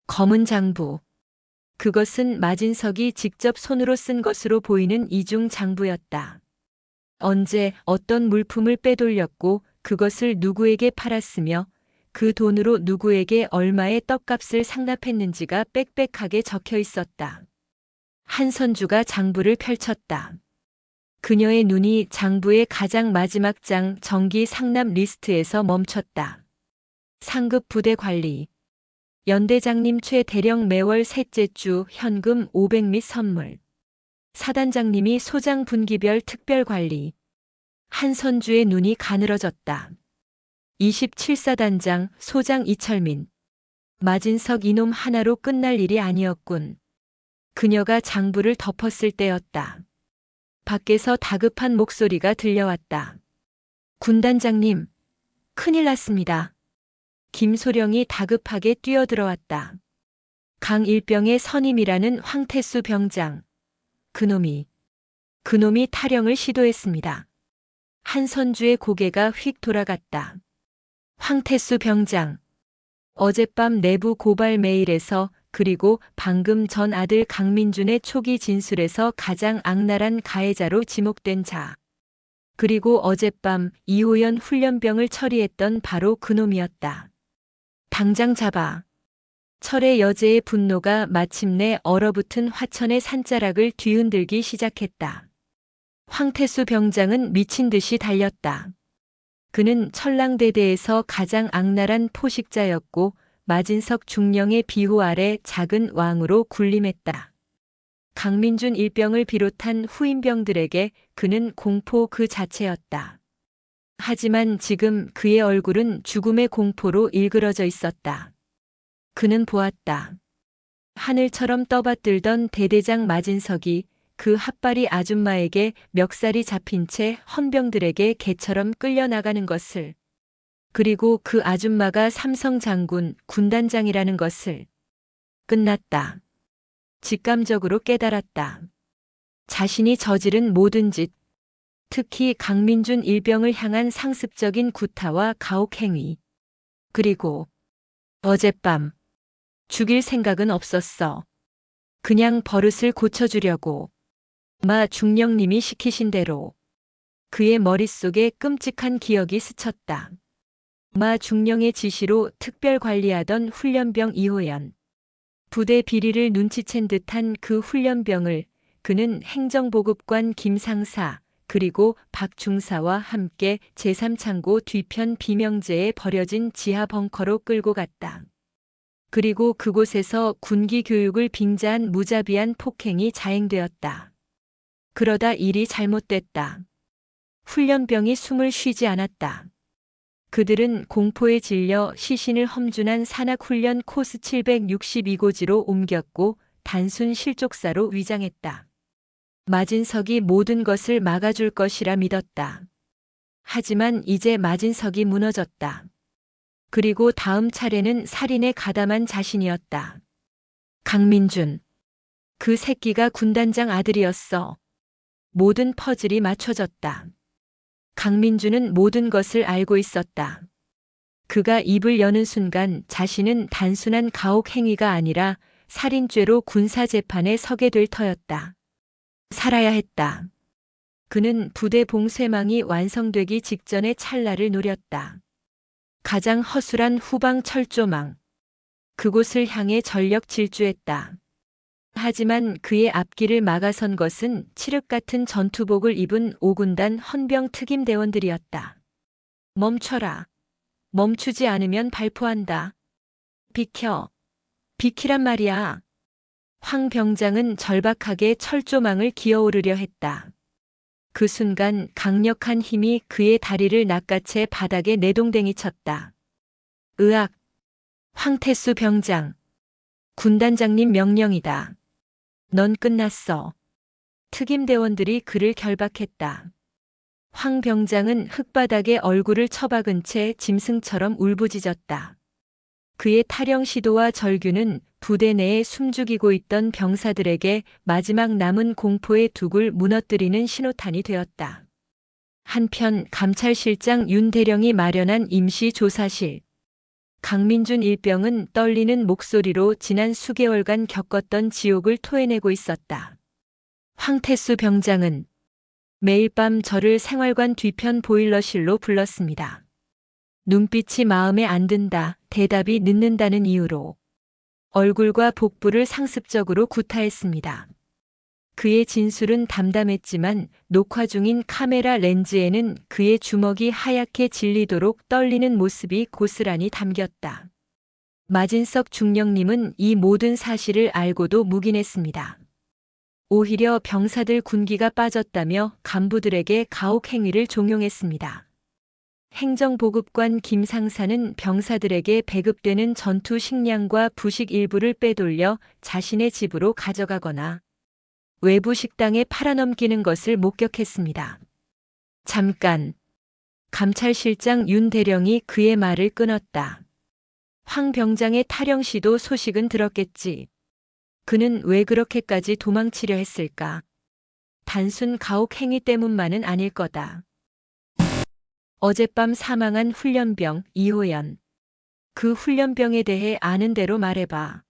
검은 장부. 그것은 마진석이 직접 손으로 쓴 것으로 보이는 이중 장부였다. 언제 어떤 물품을 빼돌렸고 그것을 누구에게 팔았으며 그 돈으로 누구에게 얼마의 떡값을 상납했는지가 빽빽하게 적혀 있었다. 한선주가 장부를 펼쳤다. 그녀의 눈이 장부의 가장 마지막 장 정기 상납 리스트에서 멈췄다. 상급 부대 관리. 연대장님 최대령 매월 셋째 주 현금 500 및 선물. 사단장님이 소장 분기별 특별 관리. 한선주의 눈이 가늘어졌다. 27사단장 소장 이철민. 마진석 이놈 하나로 끝날 일이 아니었군. 그녀가 장부를 덮었을 때였다. 밖에서 다급한 목소리가 들려왔다. 군단장님, 큰일 났습니다. 김소령이 다급하게 뛰어들어왔다. 강일병의 선임이라는 황태수 병장. 그놈이 탈영을 시도했습니다. 한선주의 고개가 휙 돌아갔다. 황태수 병장. 어젯밤 내부 고발 메일에서 그리고 방금 전 아들 강민준의 초기 진술에서 가장 악랄한 가해자로 지목된 자. 그리고 어젯밤 이호연 훈련병을 처리했던 바로 그놈이었다. 당장 잡아. 철의 여제의 분노가 마침내 얼어붙은 화천의 산자락을 뒤흔들기 시작했다. 황태수 병장은 미친 듯이 달렸다. 그는 천랑대대에서 가장 악랄한 포식자였고 마진석 중령의 비호 아래 작은 왕으로 군림했다. 강민준 일병을 비롯한 후임병들에게 그는 공포 그 자체였다. 하지만 지금 그의 얼굴은 죽음의 공포로 일그러져 있었다. 그는 보았다. 하늘처럼 떠받들던 대대장 마진석이 그 핫바리 아줌마에게 멱살이 잡힌 채 헌병들에게 개처럼 끌려나가는 것을. 그리고 그 아줌마가 삼성 장군 군단장이라는 것을. 끝났다. 직감적으로 깨달았다. 자신이 저지른 모든 짓, 특히 강민준 일병을 향한 상습적인 구타와 가혹행위. 그리고 어젯밤 죽일 생각은 없었어. 그냥 버릇을 고쳐주려고. 마 중령님이 시키신 대로. 그의 머릿속에 끔찍한 기억이 스쳤다. 마 중령의 지시로 특별 관리하던 훈련병 이호연. 부대 비리를 눈치챈 듯한 그 훈련병을 그는 행정보급관 김상사 그리고 박중사와 함께 제3창고 뒤편 비명제에 버려진 지하 벙커로 끌고 갔다. 그리고 그곳에서 군기 교육을 빙자한 무자비한 폭행이 자행되었다. 그러다 일이 잘못됐다. 훈련병이 숨을 쉬지 않았다. 그들은 공포에 질려 시신을 험준한 산악훈련 코스 762고지로 옮겼고 단순 실족사로 위장했다. 마진석이 모든 것을 막아줄 것이라 믿었다. 하지만 이제 마진석이 무너졌다. 그리고 다음 차례는 살인에 가담한 자신이었다. 강민준. 그 새끼가 군단장 아들이었어. 모든 퍼즐이 맞춰졌다. 강민준은 모든 것을 알고 있었다. 그가 입을 여는 순간 자신은 단순한 가혹 행위가 아니라 살인죄로 군사재판에 서게 될 터였다. 살아야 했다. 그는 부대 봉쇄망이 완성되기 직전의 찰나를 노렸다. 가장 허술한 후방 철조망. 그곳을 향해 전력 질주했다. 하지만 그의 앞길을 막아선 것은 칠흑 같은 전투복을 입은 5군단 헌병 특임 대원들이었다. 멈춰라. 멈추지 않으면 발포한다. 비켜. 비키란 말이야. 황 병장은 절박하게 철조망을 기어오르려 했다. 그 순간 강력한 힘이 그의 다리를 낚아채 바닥에 내동댕이 쳤다. 으악! 황태수 병장. 군단장님 명령이다. 넌 끝났어. 특임대원들이 그를 결박했다. 황 병장은 흙바닥에 얼굴을 처박은 채 짐승처럼 울부짖었다. 그의 탈영 시도와 절규는 부대 내에 숨죽이고 있던 병사들에게 마지막 남은 공포의 둑을 무너뜨리는 신호탄이 되었다. 한편 감찰실장 윤대령이 마련한 임시조사실. 강민준 일병은 떨리는 목소리로 지난 수개월간 겪었던 지옥을 토해내고 있었다. 황태수 병장은 매일 밤 저를 생활관 뒤편 보일러실로 불렀습니다. 눈빛이 마음에 안 든다, 대답이 늦는다는 이유로 얼굴과 복부를 상습적으로 구타했습니다. 그의 진술은 담담했지만 녹화 중인 카메라 렌즈에는 그의 주먹이 하얗게 질리도록 떨리는 모습이 고스란히 담겼다. 마진석 중령님은 이 모든 사실을 알고도 묵인했습니다. 오히려 병사들 군기가 빠졌다며 간부들에게 가혹행위를 종용했습니다. 행정보급관 김상사는 병사들에게 배급되는 전투 식량과 부식 일부를 빼돌려 자신의 집으로 가져가거나 외부 식당에 팔아넘기는 것을 목격했습니다. 잠깐. 감찰실장 윤대령이 그의 말을 끊었다. 황 병장의 탈영 시도 소식은 들었겠지. 그는 왜 그렇게까지 도망치려 했을까? 단순 가혹 행위 때문만은 아닐 거다. 어젯밤 사망한 훈련병 이호연. 그 훈련병에 대해 아는 대로 말해봐.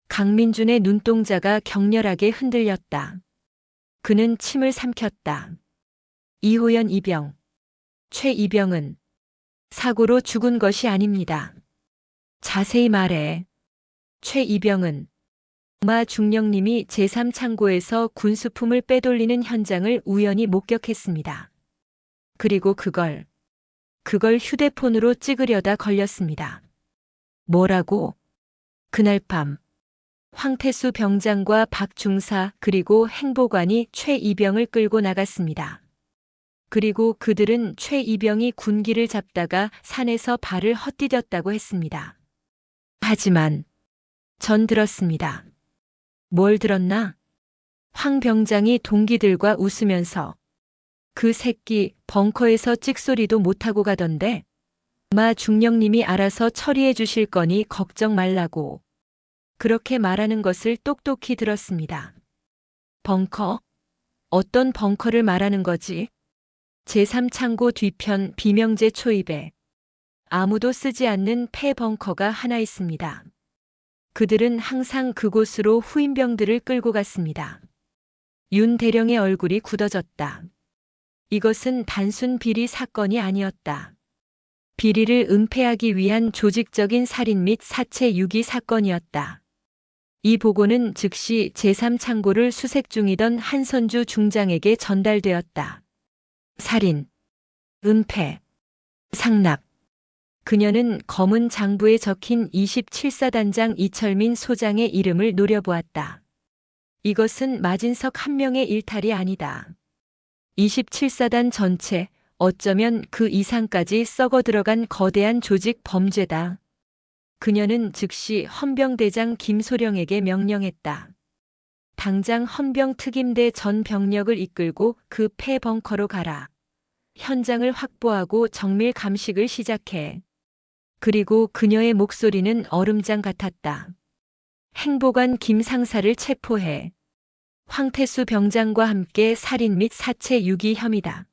강민준의 눈동자가 격렬하게 흔들렸다. 그는 침을 삼켰다. 이호연 이병. 최 이병은 사고로 죽은 것이 아닙니다. 자세히 말해. 최 이병은 마 중령님이 제3창고에서 군수품을 빼돌리는 현장을 우연히 목격했습니다. 그리고 그걸 휴대폰으로 찍으려다 걸렸습니다. 뭐라고? 그날 밤 황태수 병장과 박중사 그리고 행보관이 최 이병을 끌고 나갔습니다. 그리고 그들은 최 이병이 군기를 잡다가 산에서 발을 헛디뎠다고 했습니다. 하지만 전 들었습니다. 뭘 들었나? 황 병장이 동기들과 웃으면서 그 새끼 벙커에서 찍소리도 못하고 가던데 마 중령님이 알아서 처리해 주실 거니 걱정 말라고. 그렇게 말하는 것을 똑똑히 들었습니다. 벙커? 어떤 벙커를 말하는 거지? 제3창고 뒤편 비명제 초입에 아무도 쓰지 않는 폐 벙커가 하나 있습니다. 그들은 항상 그곳으로 후임병들을 끌고 갔습니다. 윤 대령의 얼굴이 굳어졌다. 이것은 단순 비리 사건이 아니었다. 비리를 은폐하기 위한 조직적인 살인 및 사체 유기 사건이었다. 이 보고는 즉시 제3창고를 수색 중이던 한선주 중장에게 전달되었다. 살인, 은폐, 상납. 그녀는 검은 장부에 적힌 27사단장 이철민 소장의 이름을 노려보았다. 이것은 마진석 한 명의 일탈이 아니다. 27사단 전체, 어쩌면 그 이상까지 썩어 들어간 거대한 조직 범죄다. 그녀는 즉시 헌병대장 김소령에게 명령했다. 당장 헌병특임대 전 병력을 이끌고 그 폐 벙커로 가라. 현장을 확보하고 정밀 감식을 시작해. 그리고 그녀의 목소리는 얼음장 같았다. 행보관 김상사를 체포해. 황태수 병장과 함께 살인 및 사체 유기 혐의다.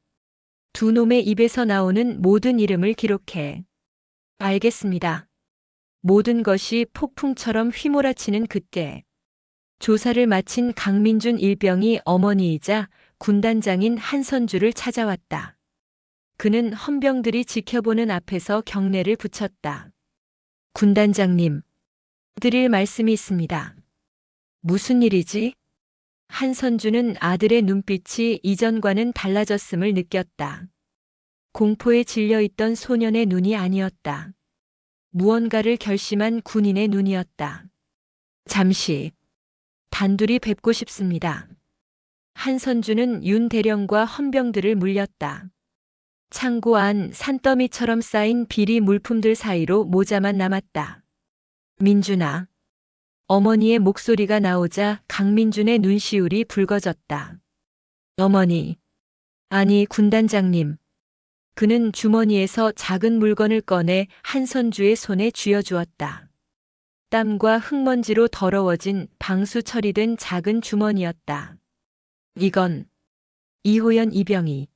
두 놈의 입에서 나오는 모든 이름을 기록해. 알겠습니다. 모든 것이 폭풍처럼 휘몰아치는 그때 조사를 마친 강민준 일병이 어머니이자 군단장인 한선주를 찾아왔다. 그는 헌병들이 지켜보는 앞에서 경례를 붙였다. 군단장님, 드릴 말씀이 있습니다. 무슨 일이지? 한선주는 아들의 눈빛이 이전과는 달라졌음을 느꼈다. 공포에 질려있던 소년의 눈이 아니었다. 무언가를 결심한 군인의 눈이었다. 잠시 단둘이 뵙고 싶습니다. 한선주는 윤 대령과 헌병들을 물렸다. 창고 안 산더미처럼 쌓인 비리 물품들 사이로 모자만 남았다. 민준아. 어머니의 목소리가 나오자 강민준의 눈시울이 붉어졌다. 어머니. 아니, 군단장님. 그는 주머니에서 작은 물건을 꺼내 한선주의 손에 쥐어주었다. 땀과 흙먼지로 더러워진 방수 처리된 작은 주머니였다. 이건 이호연 이병이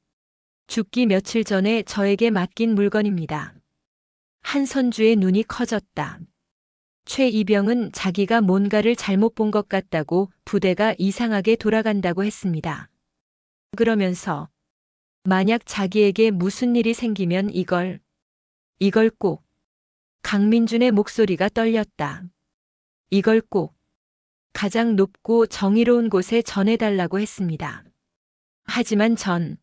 죽기 며칠 전에 저에게 맡긴 물건입니다. 한선주의 눈이 커졌다. 최 이병은 자기가 뭔가를 잘못 본 것 같다고 부대가 이상하게 돌아간다고 했습니다. 그러면서 만약 자기에게 무슨 일이 생기면 이걸 꼭 강민준의 목소리가 떨렸다. 이걸 꼭 가장 높고 정의로운 곳에 전해달라고 했습니다. 하지만 전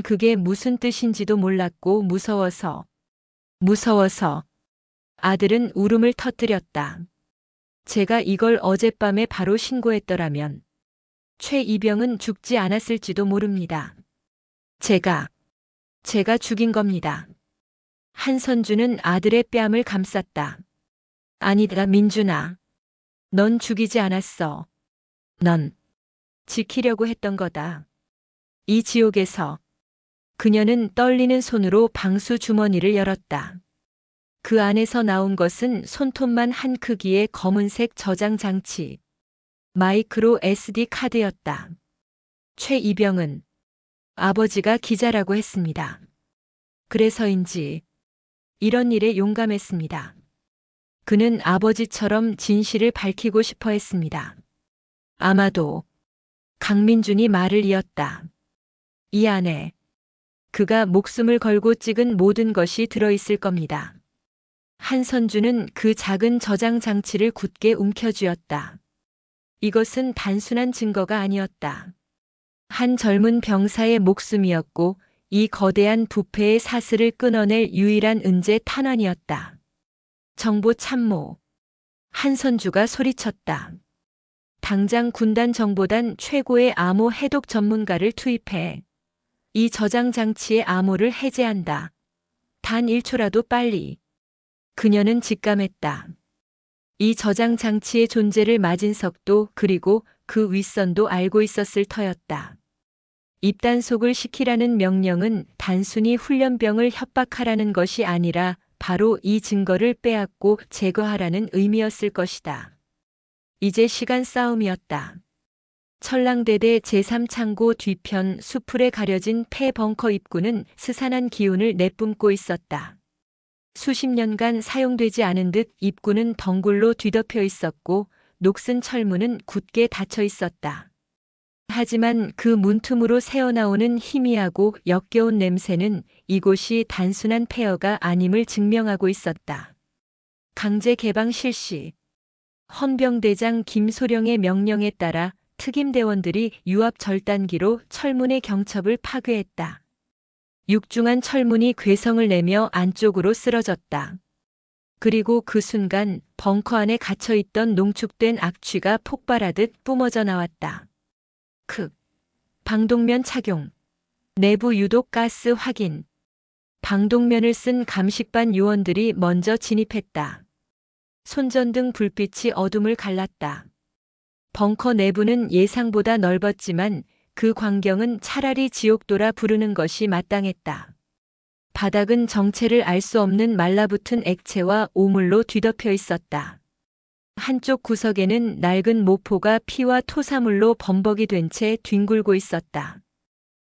그게 무슨 뜻인지도 몰랐고 무서워서 아들은 울음을 터뜨렸다. 제가 이걸 어젯밤에 바로 신고했더라면 최 이병은 죽지 않았을지도 모릅니다. 제가 죽인 겁니다. 한선주는 아들의 뺨을 감쌌다. 아니다, 민준아. 넌 죽이지 않았어. 넌 지키려고 했던 거다. 이 지옥에서 그녀는 떨리는 손으로 방수 주머니를 열었다. 그 안에서 나온 것은 손톱만 한 크기의 검은색 저장 장치, 마이크로 SD 카드였다. 최 이병은 아버지가 기자라고 했습니다. 그래서인지 이런 일에 용감했습니다. 그는 아버지처럼 진실을 밝히고 싶어 했습니다. 아마도 강민준이 말을 이었다. 이 안에 그가 목숨을 걸고 찍은 모든 것이 들어있을 겁니다. 한선주는 그 작은 저장 장치를 굳게 움켜쥐었다. 이것은 단순한 증거가 아니었다. 한 젊은 병사의 목숨이었고 이 거대한 부패의 사슬을 끊어낼 유일한 은재 탄환이었다. 정보 참모. 한선주가 소리쳤다. 당장 군단 정보단 최고의 암호 해독 전문가를 투입해 이 저장 장치의 암호를 해제한다. 단 1초라도 빨리. 그녀는 직감했다. 이 저장 장치의 존재를 마진석도 그리고 그 윗선도 알고 있었을 터였다. 입단속을 시키라는 명령은 단순히 훈련병을 협박하라는 것이 아니라 바로 이 증거를 빼앗고 제거하라는 의미였을 것이다. 이제 시간 싸움이었다. 천랑대대 제3창고 뒤편 수풀에 가려진 폐벙커 입구는 스산한 기운을 내뿜고 있었다. 수십 년간 사용되지 않은 듯 입구는 덩굴로 뒤덮여 있었고 녹슨 철문은 굳게 닫혀 있었다. 하지만 그 문틈으로 새어나오는 희미하고 역겨운 냄새는 이곳이 단순한 폐허가 아님을 증명하고 있었다. 강제 개방 실시. 헌병대장 김소령의 명령에 따라 특임대원들이 유압 절단기로 철문의 경첩을 파괴했다. 육중한 철문이 괴성을 내며 안쪽으로 쓰러졌다. 그리고 그 순간 벙커 안에 갇혀있던 농축된 악취가 폭발하듯 뿜어져 나왔다. 방독면 착용. 내부 유독 가스 확인. 방독면을 쓴 감식반 요원들이 먼저 진입했다. 손전등 불빛이 어둠을 갈랐다. 벙커 내부는 예상보다 넓었지만 그 광경은 차라리 지옥도라 부르는 것이 마땅했다. 바닥은 정체를 알 수 없는 말라붙은 액체와 오물로 뒤덮여 있었다. 한쪽 구석에는 낡은 모포가 피와 토사물로 범벅이 된 채 뒹굴고 있었다.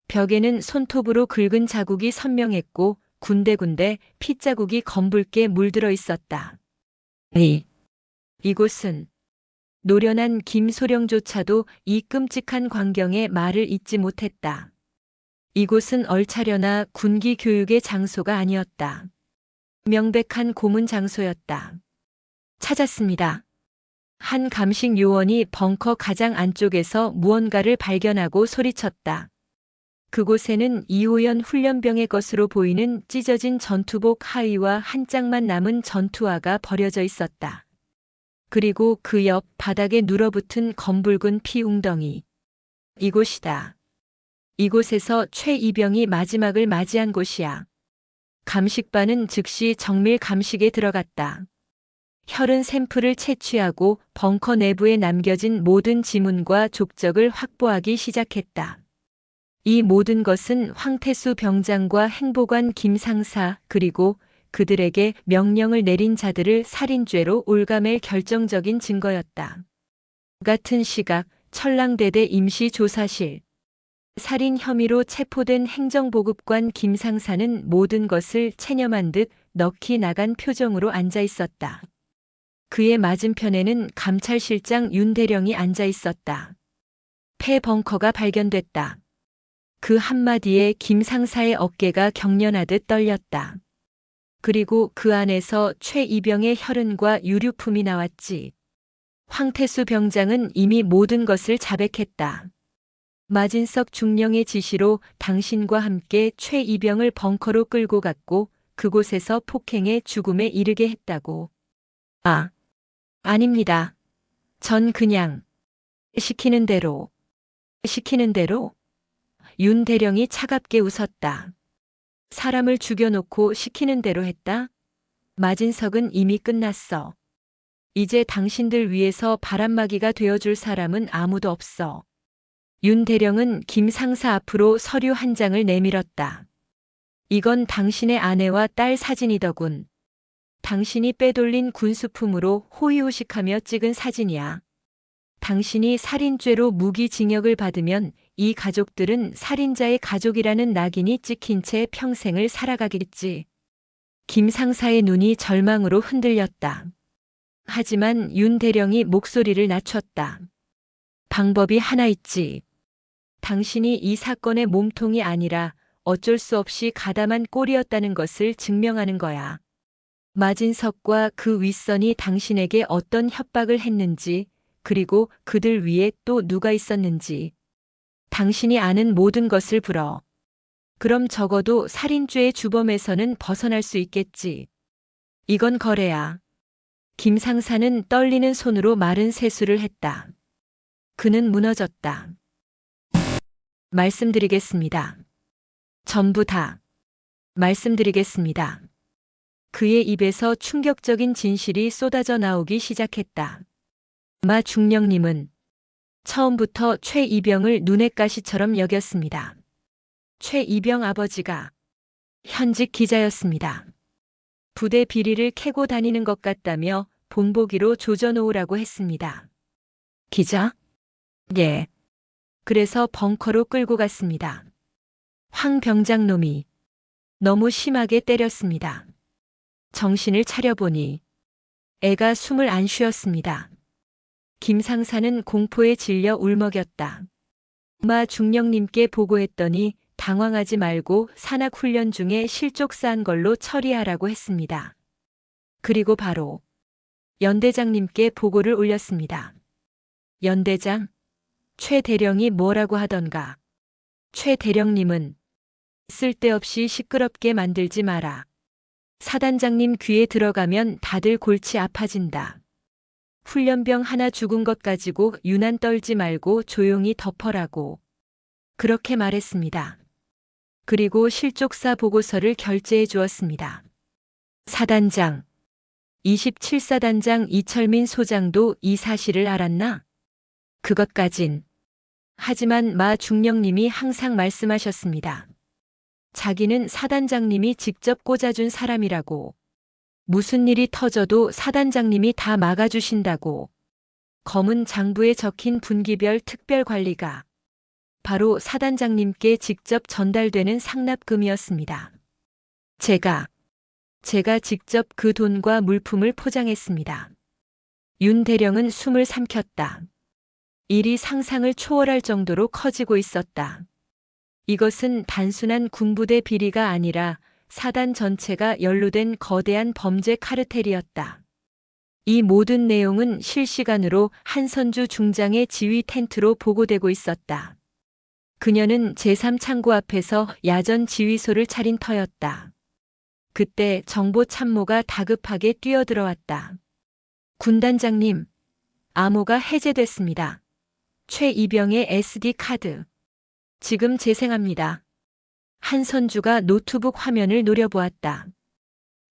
벽에는 손톱으로 긁은 자국이 선명했고 군데군데 핏자국이 검붉게 물들어 있었다. 이곳은 노련한 김소령조차도 이 끔찍한 광경에 말을 잇지 못했다. 이곳은 얼차려나 군기 교육의 장소가 아니었다. 명백한 고문 장소였다. 찾았습니다. 한 감식 요원이 벙커 가장 안쪽에서 무언가를 발견하고 소리쳤다. 그곳에는 이호연 훈련병의 것으로 보이는 찢어진 전투복 하의와 한 짝만 남은 전투화가 버려져 있었다. 그리고 그 옆 바닥에 눌어붙은 검붉은 피 웅덩이. 이곳이다. 이곳에서 최 이병이 마지막을 맞이한 곳이야. 감식반은 즉시 정밀 감식에 들어갔다. 혈흔 샘플을 채취하고 벙커 내부에 남겨진 모든 지문과 족적을 확보하기 시작했다. 이 모든 것은 황태수 병장과 행보관 김 상사 그리고 그들에게 명령을 내린 자들을 살인죄로 올가맬 결정적인 증거였다. 같은 시각 천랑대대 임시조사실. 살인 혐의로 체포된 행정보급관 김상사는 모든 것을 체념한 듯 넋이 나간 표정으로 앉아 있었다. 그의 맞은편에는 감찰실장 윤대령이 앉아 있었다. 폐 벙커가 발견됐다. 그 한마디에 김상사의 어깨가 경련하듯 떨렸다. 그리고 그 안에서 최이병의 혈흔과 유류품이 나왔지. 황태수 병장은 이미 모든 것을 자백했다. 마진석 중령의 지시로 당신과 함께 최이병을 벙커로 끌고 갔고 그곳에서 폭행해 죽음에 이르게 했다고. 아닙니다. 전 그냥 시키는 대로. 윤 대령이 차갑게 웃었다. 사람을 죽여놓고 시키는 대로 했다? 마진석은 이미 끝났어. 이제 당신들 위해서 바람막이가 되어줄 사람은 아무도 없어. 윤 대령은 김 상사 앞으로 서류 한 장을 내밀었다. 이건 당신의 아내와 딸 사진이더군. 당신이 빼돌린 군수품으로 호의호식하며 찍은 사진이야. 당신이 살인죄로 무기징역을 받으면 이 가족들은 살인자의 가족이라는 낙인이 찍힌 채 평생을 살아가겠지. 김 상사의 눈이 절망으로 흔들렸다. 하지만 윤 대령이 목소리를 낮췄다. 방법이 하나 있지. 당신이 이 사건의 몸통이 아니라 어쩔 수 없이 가담한 꼴이었다는 것을 증명하는 거야. 마진석과 그 윗선이 당신에게 어떤 협박을 했는지, 그리고 그들 위에 또 누가 있었는지. 당신이 아는 모든 것을 불어. 그럼 적어도 살인죄의 주범에서는 벗어날 수 있겠지. 이건 거래야. 김 상사는 떨리는 손으로 마른 세수를 했다. 그는 무너졌다. 말씀드리겠습니다. 전부 다. 말씀드리겠습니다. 그의 입에서 충격적인 진실이 쏟아져 나오기 시작했다. 마 중령님은 처음부터 최이병을 눈의 가시처럼 여겼습니다. 최이병 아버지가 현직 기자였습니다. 부대 비리를 캐고 다니는 것 같다며 본보기로 조져놓으라고 했습니다. 기자? 예. 그래서 벙커로 끌고 갔습니다. 황 병장놈이 너무 심하게 때렸습니다. 정신을 차려보니 애가 숨을 안 쉬었습니다. 김 상사는 공포에 질려 울먹였다. 마 중령님께 보고했더니 당황하지 말고 산악훈련 중에 실족사한 걸로 처리하라고 했습니다. 그리고 바로 연대장님께 보고를 올렸습니다. 연대장, 최 대령이 뭐라고 하던가. 최 대령님은 쓸데없이 시끄럽게 만들지 마라. 사단장님 귀에 들어가면 다들 골치 아파진다. 훈련병 하나 죽은 것 가지고 유난 떨지 말고 조용히 덮어라고. 그렇게 말했습니다. 그리고 실족사 보고서를 결제해 주었습니다. 사단장, 27사단장 이철민 소장도 이 사실을 알았나? 그것까진. 하지만 마 중령님이 항상 말씀하셨습니다. 자기는 사단장님이 직접 꽂아준 사람이라고. 무슨 일이 터져도 사단장님이 다 막아주신다고. 검은 장부에 적힌 분기별 특별관리가 바로 사단장님께 직접 전달되는 상납금이었습니다. 제가 직접 그 돈과 물품을 포장했습니다. 윤 대령은 숨을 삼켰다. 일이 상상을 초월할 정도로 커지고 있었다. 이것은 단순한 군부대 비리가 아니라 사단 전체가 연루된 거대한 범죄 카르텔이었다. 이 모든 내용은 실시간으로 한선주 중장의 지휘 텐트로 보고되고 있었다. 그녀는 제3창고 앞에서 야전 지휘소를 차린 터였다. 그때 정보참모가 다급하게 뛰어들어왔다. 군단장님, 암호가 해제됐습니다. 최이병의 SD카드. 지금 재생합니다. 한선주가 노트북 화면을 노려보았다.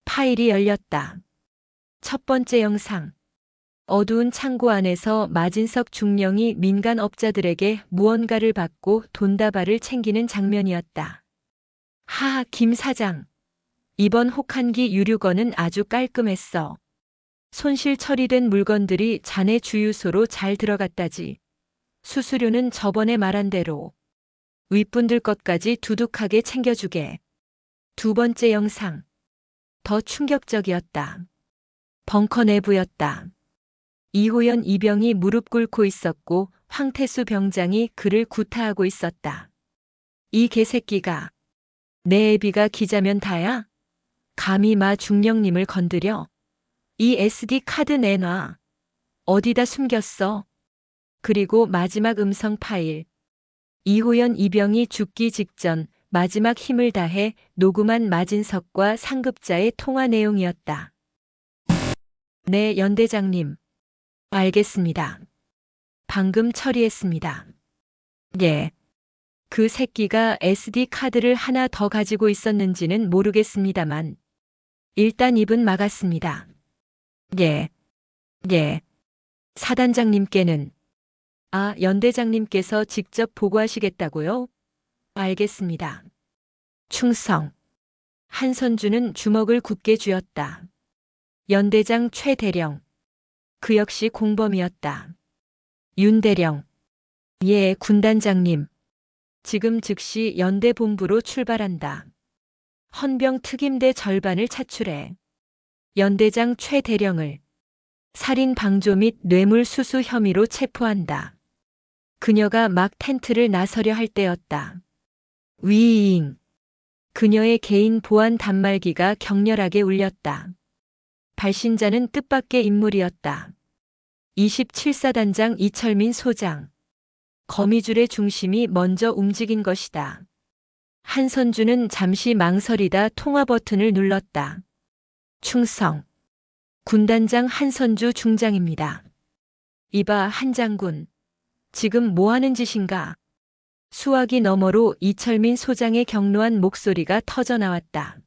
파일이 열렸다. 첫 번째 영상. 어두운 창고 안에서 마진석 중령이 민간업자들에게 무언가를 받고 돈다발을 챙기는 장면이었다. 하하, 김 사장. 이번 혹한기 유류건은 아주 깔끔했어. 손실 처리된 물건들이 자네 주유소로 잘 들어갔다지. 수수료는 저번에 말한 대로. 윗분들 것까지 두둑하게 챙겨주게. 두 번째 영상. 더 충격적이었다. 벙커 내부였다. 이호연 이병이 무릎 꿇고 있었고 황태수 병장이 그를 구타하고 있었다. 이 개새끼가 내 애비가 기자면 다야? 감히 마 중령님을 건드려? 이 SD 카드 내놔. 어디다 숨겼어? 그리고 마지막 음성 파일. 이호연 이병이 죽기 직전 마지막 힘을 다해 녹음한 마진석과 상급자의 통화 내용이었다. 네, 연대장님. 알겠습니다. 방금 처리했습니다. 예. 그 새끼가 SD 카드를 하나 더 가지고 있었는지는 모르겠습니다만 일단 입은 막았습니다. 예. 예. 사단장님께는 연대장님께서 직접 보고하시겠다고요? 알겠습니다. 충성. 한선주는 주먹을 굳게 쥐었다. 연대장 최대령. 그 역시 공범이었다. 윤대령. 예, 군단장님. 지금 즉시 연대 본부로 출발한다. 헌병 특임대 절반을 차출해. 연대장 최대령을 살인 방조 및 뇌물수수 혐의로 체포한다. 그녀가 막 텐트를 나서려 할 때였다. 위잉. 그녀의 개인 보안 단말기가 격렬하게 울렸다. 발신자는 뜻밖의 인물이었다. 27사단장 이철민 소장. 거미줄의 중심이 먼저 움직인 것이다. 한선주는 잠시 망설이다 통화 버튼을 눌렀다. 충성. 군단장 한선주 중장입니다. 이봐 한장군. 지금 뭐 하는 짓인가? 수화기 너머로 이철민 소장의 격로한 목소리가 터져나왔다.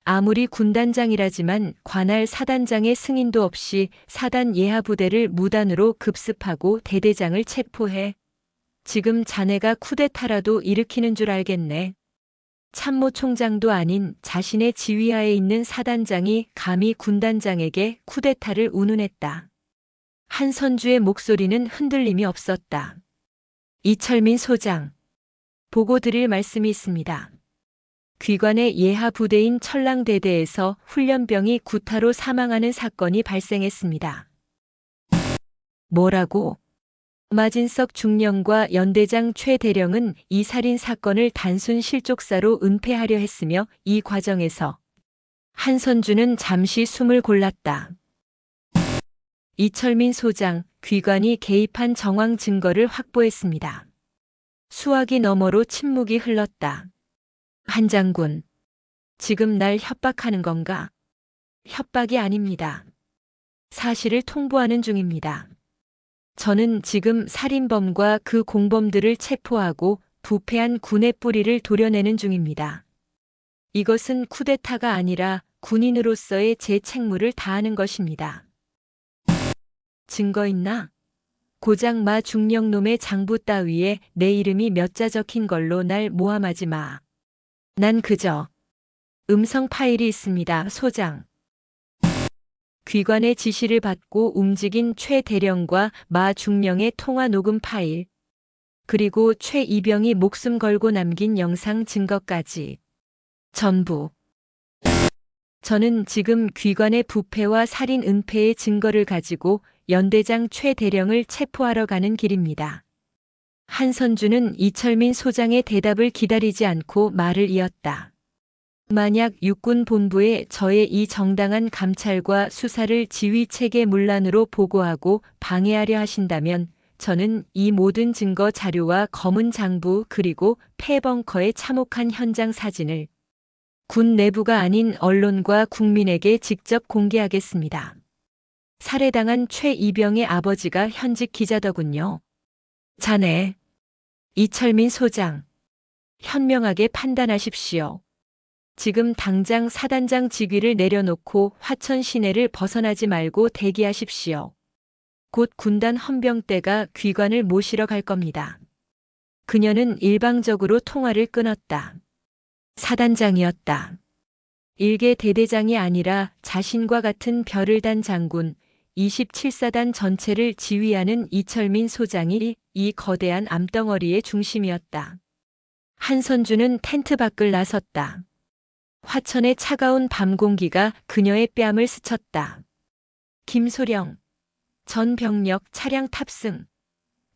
아무리 군단장이라지만 관할 사단장의 승인도 없이 사단 예하 부대를 무단으로 급습하고 대대장을 체포해. 지금 자네가 쿠데타라도 일으키는 줄 알겠네. 참모총장도 아닌 자신의 지휘하에 있는 사단장이 감히 군단장에게 쿠데타를 운운했다. 한선주의 목소리는 흔들림이 없었다. 이철민 소장, 보고 드릴 말씀이 있습니다. 귀관의 예하 부대인 철랑대대에서 훈련병이 구타로 사망하는 사건이 발생했습니다. 뭐라고? 마진석 중령과 연대장 최대령은 이 살인 사건을 단순 실족사로 은폐하려 했으며 이 과정에서 한선주는 잠시 숨을 골랐다. 이철민 소장, 귀관이 개입한 정황 증거를 확보했습니다. 수화기 너머로 침묵이 흘렀다. 한 장군, 지금 날 협박하는 건가? 협박이 아닙니다. 사실을 통보하는 중입니다. 저는 지금 살인범과 그 공범들을 체포하고 부패한 군의 뿌리를 도려내는 중입니다. 이것은 쿠데타가 아니라 군인으로서의 제 책무를 다하는 것입니다. 증거 있나? 고작 마 중령놈의 장부 따위에 내 이름이 몇 자 적힌 걸로 날 모함하지 마. 난 그저 음성 파일이 있습니다, 소장. 귀관의 지시를 받고 움직인 최 대령과 마 중령의 통화 녹음 파일, 그리고 최 이병이 목숨 걸고 남긴 영상 증거까지. 전부. 저는 지금 귀관의 부패와 살인 은폐의 증거를 가지고 연대장 최 대령을 체포하러 가는 길입니다. 한선주는 이철민 소장의 대답을 기다리지 않고 말을 이었다. 만약 육군본부에 저의 이 정당한 감찰과 수사를 지휘체계 문란으로 보고하고 방해하려 하신다면 저는 이 모든 증거 자료와 검은 장부 그리고 폐벙커의 참혹한 현장 사진을 군 내부가 아닌 언론과 국민에게 직접 공개하겠습니다. 살해당한 최 이병의 아버지가 현직 기자더군요. 자네, 이철민 소장, 현명하게 판단하십시오. 지금 당장 사단장 직위를 내려놓고 화천 시내를 벗어나지 말고 대기하십시오. 곧 군단 헌병대가 귀관을 모시러 갈 겁니다. 그녀는 일방적으로 통화를 끊었다. 사단장이었다. 일개 대대장이 아니라 자신과 같은 별을 단 장군, 27사단 전체를 지휘하는 이철민 소장이 이 거대한 암덩어리의 중심이었다. 한선주는 텐트 밖을 나섰다. 화천의 차가운 밤 공기가 그녀의 뺨을 스쳤다. 김소령, 전 병력 차량 탑승.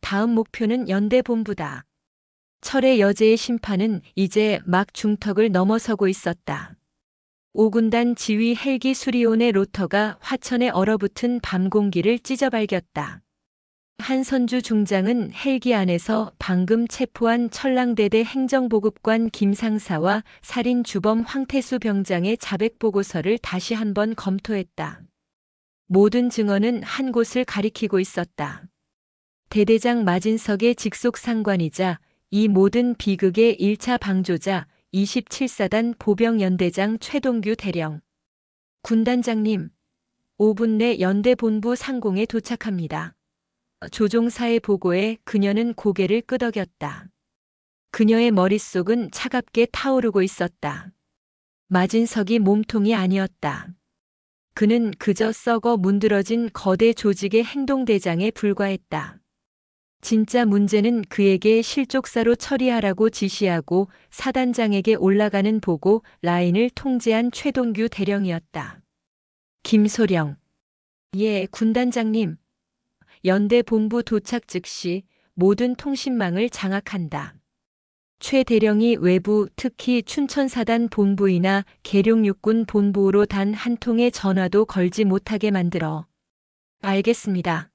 다음 목표는 연대 본부다. 철의 여제의 심판은 이제 막 중턱을 넘어서고 있었다. 5군단 지휘 헬기 수리온의 로터가 화천에 얼어붙은 밤 공기를 찢어발겼다. 한선주 중장은 헬기 안에서 방금 체포한 천랑대대 행정보급관 김상사와 살인 주범 황태수 병장의 자백 보고서를 다시 한번 검토했다. 모든 증언은 한 곳을 가리키고 있었다. 대대장 마진석의 직속 상관이자 이 모든 비극의 1차 방조자 27사단 보병연대장 최동규 대령. 군단장님, 5분 내 연대 본부 상공에 도착합니다. 조종사의 보고에 그녀는 고개를 끄덕였다. 그녀의 머릿속은 차갑게 타오르고 있었다. 마진석이 몸통이 아니었다. 그는 그저 썩어 문드러진 거대 조직의 행동대장에 불과했다. 진짜 문제는 그에게 실족사로 처리하라고 지시하고 사단장에게 올라가는 보고 라인을 통제한 최동규 대령이었다. 김소령. 예, 군단장님. 연대 본부 도착 즉시 모든 통신망을 장악한다. 최 대령이 외부 특히 춘천사단 본부이나 계룡육군 본부로 단 한 통의 전화도 걸지 못하게 만들어. 알겠습니다.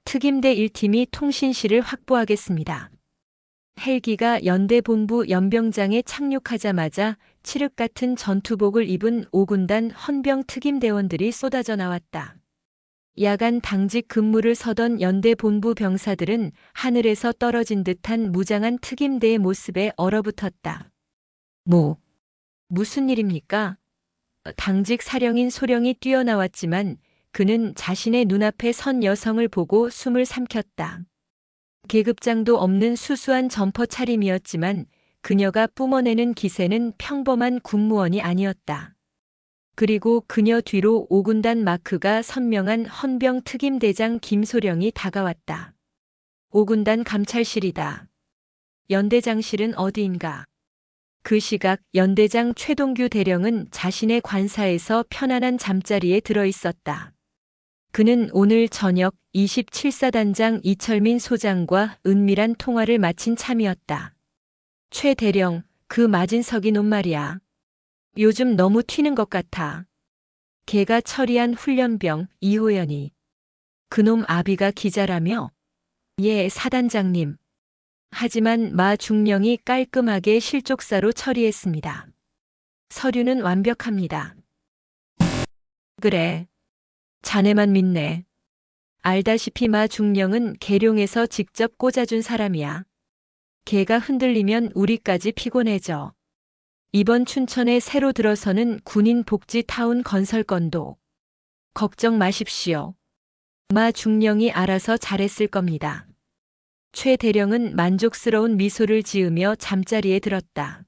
특임대 1팀이 통신실을 확보하겠습니다. 헬기가 연대 본부 연병장에 착륙하자마자 칠흑 같은 전투복을 입은 5군단 헌병 특임대원들이 쏟아져 나왔다. 야간 당직 근무를 서던 연대 본부 병사들은 하늘에서 떨어진 듯한 무장한 특임대의 모습에 얼어붙었다. 무슨 일입니까? 당직 사령인 소령이 뛰어나왔지만 그는 자신의 눈앞에 선 여성을 보고 숨을 삼켰다. 계급장도 없는 수수한 점퍼 차림이었지만 그녀가 뿜어내는 기세는 평범한 군무원이 아니었다. 그리고 그녀 뒤로 5군단 마크가 선명한 헌병 특임대장 김소령이 다가왔다. 5군단 감찰실이다. 연대장실은 어디인가? 그 시각 연대장 최동규 대령은 자신의 관사에서 편안한 잠자리에 들어 있었다. 그는 오늘 저녁 27사단장 이철민 소장과 은밀한 통화를 마친 참이었다. 최 대령, 그 마진석이 놈 말이야. 요즘 너무 튀는 것 같아. 걔가 처리한 훈련병 이호연이. 그놈 아비가 기자라며? 예, 사단장님. 하지만 마 중령이 깔끔하게 실족사로 처리했습니다. 서류는 완벽합니다. 그래. 자네만 믿네. 알다시피 마 중령은 계룡에서 직접 꽂아준 사람이야. 걔가 흔들리면 우리까지 피곤해져. 이번 춘천에 새로 들어서는 군인 복지 타운 건설 건도. 걱정 마십시오. 마 중령이 알아서 잘했을 겁니다. 최 대령은 만족스러운 미소를 지으며 잠자리에 들었다.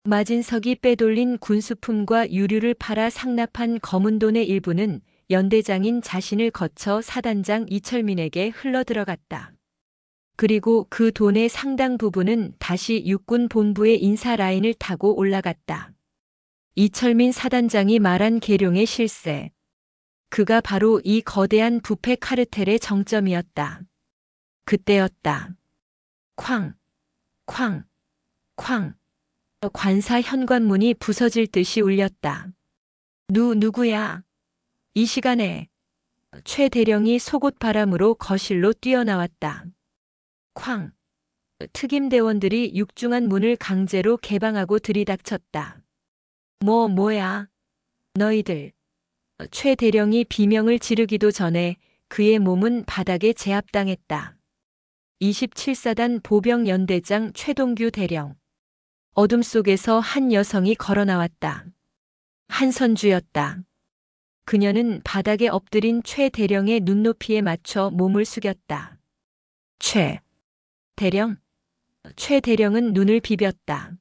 마진석이 빼돌린 군수품과 유류를 팔아 상납한 검은 돈의 일부는 연대장인 자신을 거쳐 사단장 이철민에게 흘러들어갔다. 그리고 그 돈의 상당 부분은 다시 육군 본부의 인사 라인을 타고 올라갔다. 이철민 사단장이 말한 계룡의 실세. 그가 바로 이 거대한 부패 카르텔의 정점이었다. 그때였다. 쾅, 쾅, 쾅. 관사 현관문이 부서질 듯이 울렸다. 누구야? 이 시간에. 최 대령이 속옷 바람으로 거실로 뛰어나왔다. 쾅. 특임대원들이 육중한 문을 강제로 개방하고 들이닥쳤다. 뭐야? 너희들. 최 대령이 비명을 지르기도 전에 그의 몸은 바닥에 제압당했다. 27사단 보병연대장 최동규 대령. 어둠 속에서 한 여성이 걸어 나왔다. 한선주였다. 그녀는 바닥에 엎드린 최 대령의 눈높이에 맞춰 몸을 숙였다. 최 대령? 최 대령은 눈을 비볐다.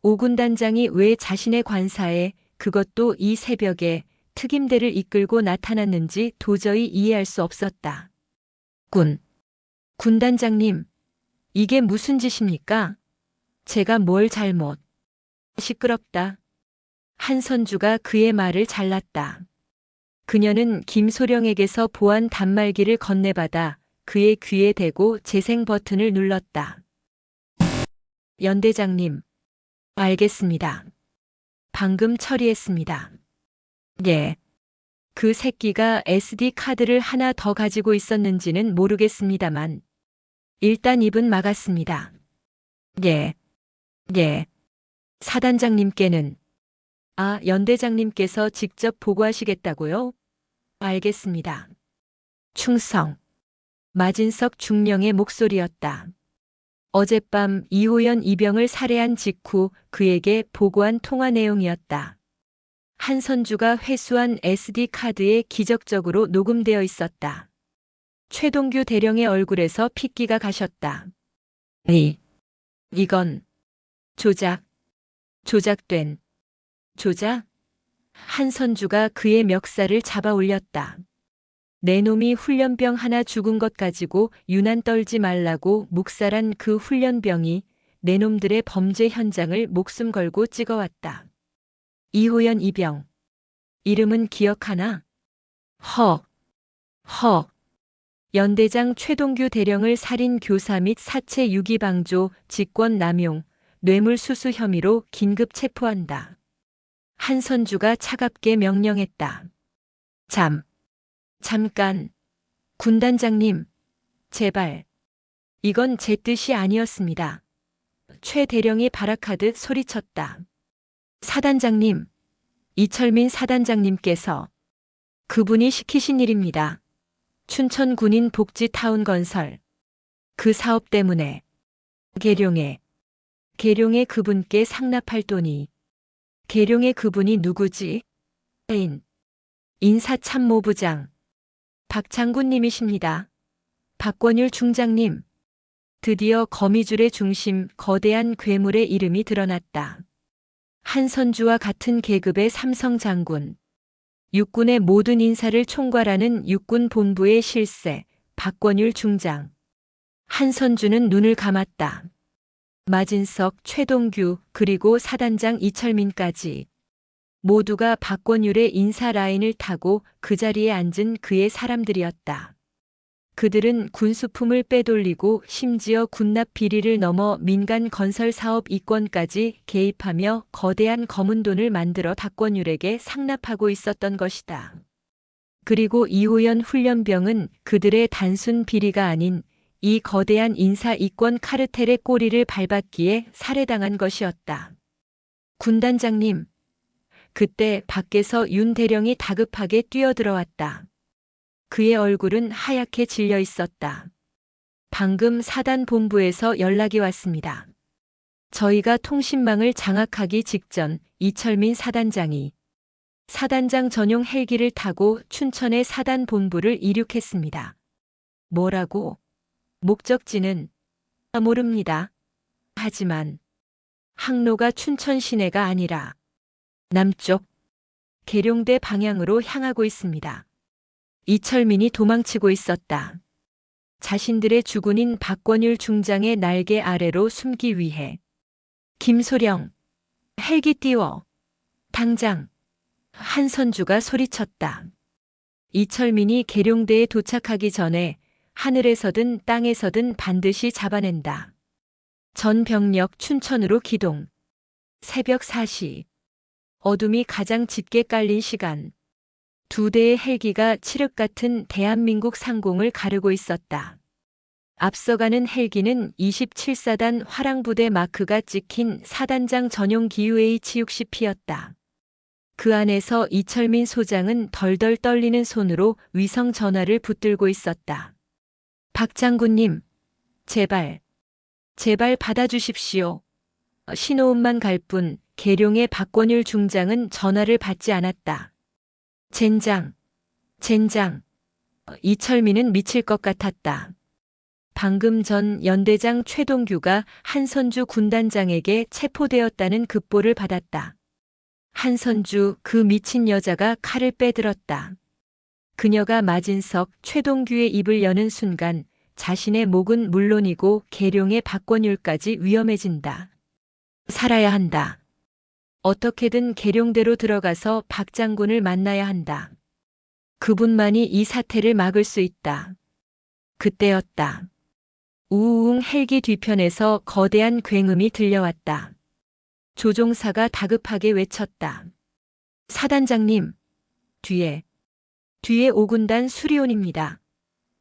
5군단장이 왜 자신의 관사에 그것도 이 새벽에 특임대를 이끌고 나타났는지 도저히 이해할 수 없었다. 군 단장님, 이게 무슨 짓입니까? 제가 뭘 잘못. 시끄럽다. 한선주가 그의 말을 잘랐다. 그녀는 김소령에게서 보안 단말기를 건네받아 그의 귀에 대고 재생 버튼을 눌렀다. 연대장님, 알겠습니다. 방금 처리했습니다. 예. 그 새끼가 SD 카드를 하나 더 가지고 있었는지는 모르겠습니다만 일단 입은 막았습니다. 예. 예. 사단장님께는 연대장님께서 직접 보고하시겠다고요? 알겠습니다. 충성. 마진석 중령의 목소리였다. 어젯밤 이호연 이병을 살해한 직후 그에게 보고한 통화 내용이었다. 한선주가 회수한 SD카드에 기적적으로 녹음되어 있었다. 최동규 대령의 얼굴에서 핏기가 가셨다. 이건 조작된 조작? 한선주가 그의 멱살을 잡아 올렸다. 내 놈이 훈련병 하나 죽은 것 가지고 유난 떨지 말라고 묵살한 그 훈련병이 내 놈들의 범죄 현장을 목숨 걸고 찍어왔다. 이호연 이병. 이름은 기억하나? 연대장 최동규 대령을 살인 교사 및 사체 유기 방조, 직권 남용, 뇌물수수 혐의로 긴급 체포한다. 한선주가 차갑게 명령했다. 잠깐. 군단장님, 제발. 이건 제 뜻이 아니었습니다. 최 대령이 발악하듯 소리쳤다. 사단장님, 이철민 사단장님께서 그분이 시키신 일입니다. 춘천 군인 복지 타운 건설. 그 사업 때문에 계룡에 그분께 상납할 돈이. 계룡의 그분이 누구지? 인사참모부장 박창군님이십니다. 박권율 중장님. 드디어 거미줄의 중심 거대한 괴물의 이름이 드러났다. 한선주와 같은 계급의 삼성 장군. 육군의 모든 인사를 총괄하는 육군본부의 실세 박권율 중장. 한선주는 눈을 감았다. 마진석, 최동규, 그리고 사단장 이철민까지 모두가 박권율의 인사 라인을 타고 그 자리에 앉은 그의 사람들이었다. 그들은 군수품을 빼돌리고 심지어 군납 비리를 넘어 민간 건설 사업 이권까지 개입하며 거대한 검은 돈을 만들어 박권율에게 상납하고 있었던 것이다. 그리고 이호연 훈련병은 그들의 단순 비리가 아닌 이 거대한 인사 이권 카르텔의 꼬리를 밟았기에 살해당한 것이었다. 군단장님. 그때 밖에서 윤 대령이 다급하게 뛰어들어왔다. 그의 얼굴은 하얗게 질려 있었다. 방금 사단 본부에서 연락이 왔습니다. 저희가 통신망을 장악하기 직전 이철민 사단장이 사단장 전용 헬기를 타고 춘천의 사단 본부를 이륙했습니다. 뭐라고? 목적지는 모릅니다. 하지만 항로가 춘천 시내가 아니라 남쪽 계룡대 방향으로 향하고 있습니다. 이철민이 도망치고 있었다. 자신들의 주군인 박권율 중장의 날개 아래로 숨기 위해. 김소령, 헬기 띄워. 당장. 한선주가 소리쳤다. 이철민이 계룡대에 도착하기 전에 하늘에서든 땅에서든 반드시 잡아낸다. 전 병력 춘천으로 기동. 새벽 4시. 어둠이 가장 짙게 깔린 시간. 2대의 헬기가 칠흑 같은 대한민국 상공을 가르고 있었다. 앞서가는 헬기는 27사단 화랑부대 마크가 찍힌 사단장 전용 기유 H-60P였다. 그 안에서 이철민 소장은 덜덜 떨리는 손으로 위성 전화를 붙들고 있었다. 박 장군님, 제발 받아주십시오. 신호음만 갈 뿐 계룡의 박권율 중장은 전화를 받지 않았다. 젠장. 이철민은 미칠 것 같았다. 방금 전 연대장 최동규가 한선주 군단장에게 체포되었다는 급보를 받았다. 한선주 그 미친 여자가 칼을 빼들었다. 그녀가 마진석 최동규의 입을 여는 순간 자신의 목은 물론이고 계룡의 박권율까지 위험해진다. 살아야 한다. 어떻게든 계룡대로 들어가서 박 장군을 만나야 한다. 그분만이 이 사태를 막을 수 있다. 그때였다. 우웅 헬기 뒤편에서 거대한 굉음이 들려왔다. 조종사가 다급하게 외쳤다. 사단장님, 뒤에 5군단 수리온입니다.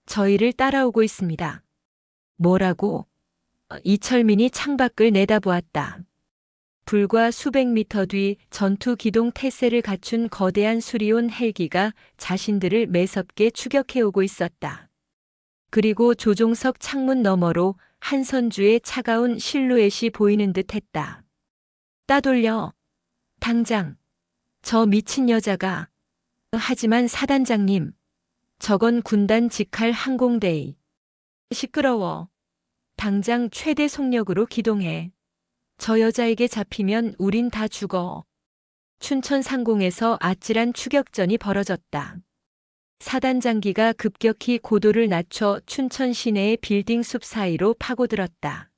저희를 따라오고 있습니다. 뭐라고? 이철민이 창밖을 내다보았다. 불과 수백 미터 뒤 전투 기동 태세를 갖춘 거대한 수리온 헬기가 자신들을 매섭게 추격해오고 있었다. 그리고 조종석 창문 너머로 한선주의 차가운 실루엣이 보이는 듯 했다. 따돌려. 당장. 저 미친 여자가. 하지만 사단장님. 저건 군단 직할 항공대의. 시끄러워. 당장 최대 속력으로 기동해. 저 여자에게 잡히면 우린 다 죽어. 춘천 상공에서 아찔한 추격전이 벌어졌다. 사단장기가 급격히 고도를 낮춰 춘천 시내의 빌딩 숲 사이로 파고들었다.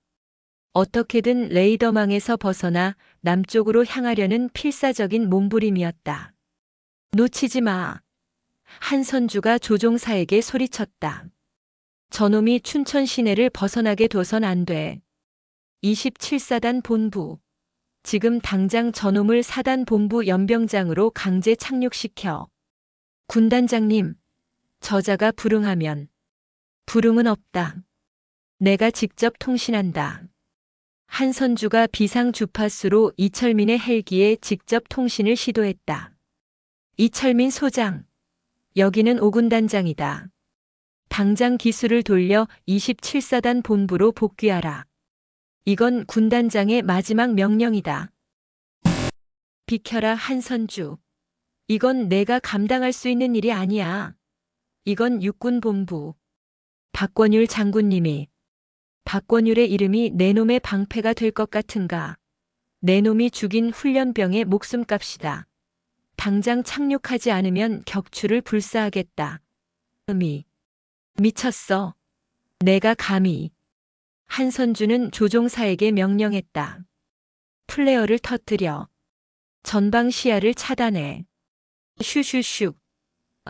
어떻게든 레이더망에서 벗어나 남쪽으로 향하려는 필사적인 몸부림이었다. 놓치지 마. 한선주가 조종사에게 소리쳤다. 저놈이 춘천 시내를 벗어나게 둬선 안 돼. 27사단 본부. 지금 당장 저놈을 사단 본부 연병장으로 강제 착륙시켜. 군단장님, 저자가 불응하면. 불응은 없다. 내가 직접 통신한다. 한선주가 비상 주파수로 이철민의 헬기에 직접 통신을 시도했다. 이철민 소장. 여기는 5군단장이다. 당장 기수를 돌려 27사단 본부로 복귀하라. 이건 군단장의 마지막 명령이다. 비켜라 한선주. 이건 내가 감당할 수 있는 일이 아니야. 이건 육군본부. 박권율 장군님이. 박권율의 이름이 내 놈의 방패가 될 것 같은가. 내 놈이 죽인 훈련병의 목숨값이다. 당장 착륙하지 않으면 격추를 불사하겠다. 미쳤어. 내가 감히. 한선주는 조종사에게 명령했다. 플레어를 터뜨려. 전방 시야를 차단해. 슈슈슈.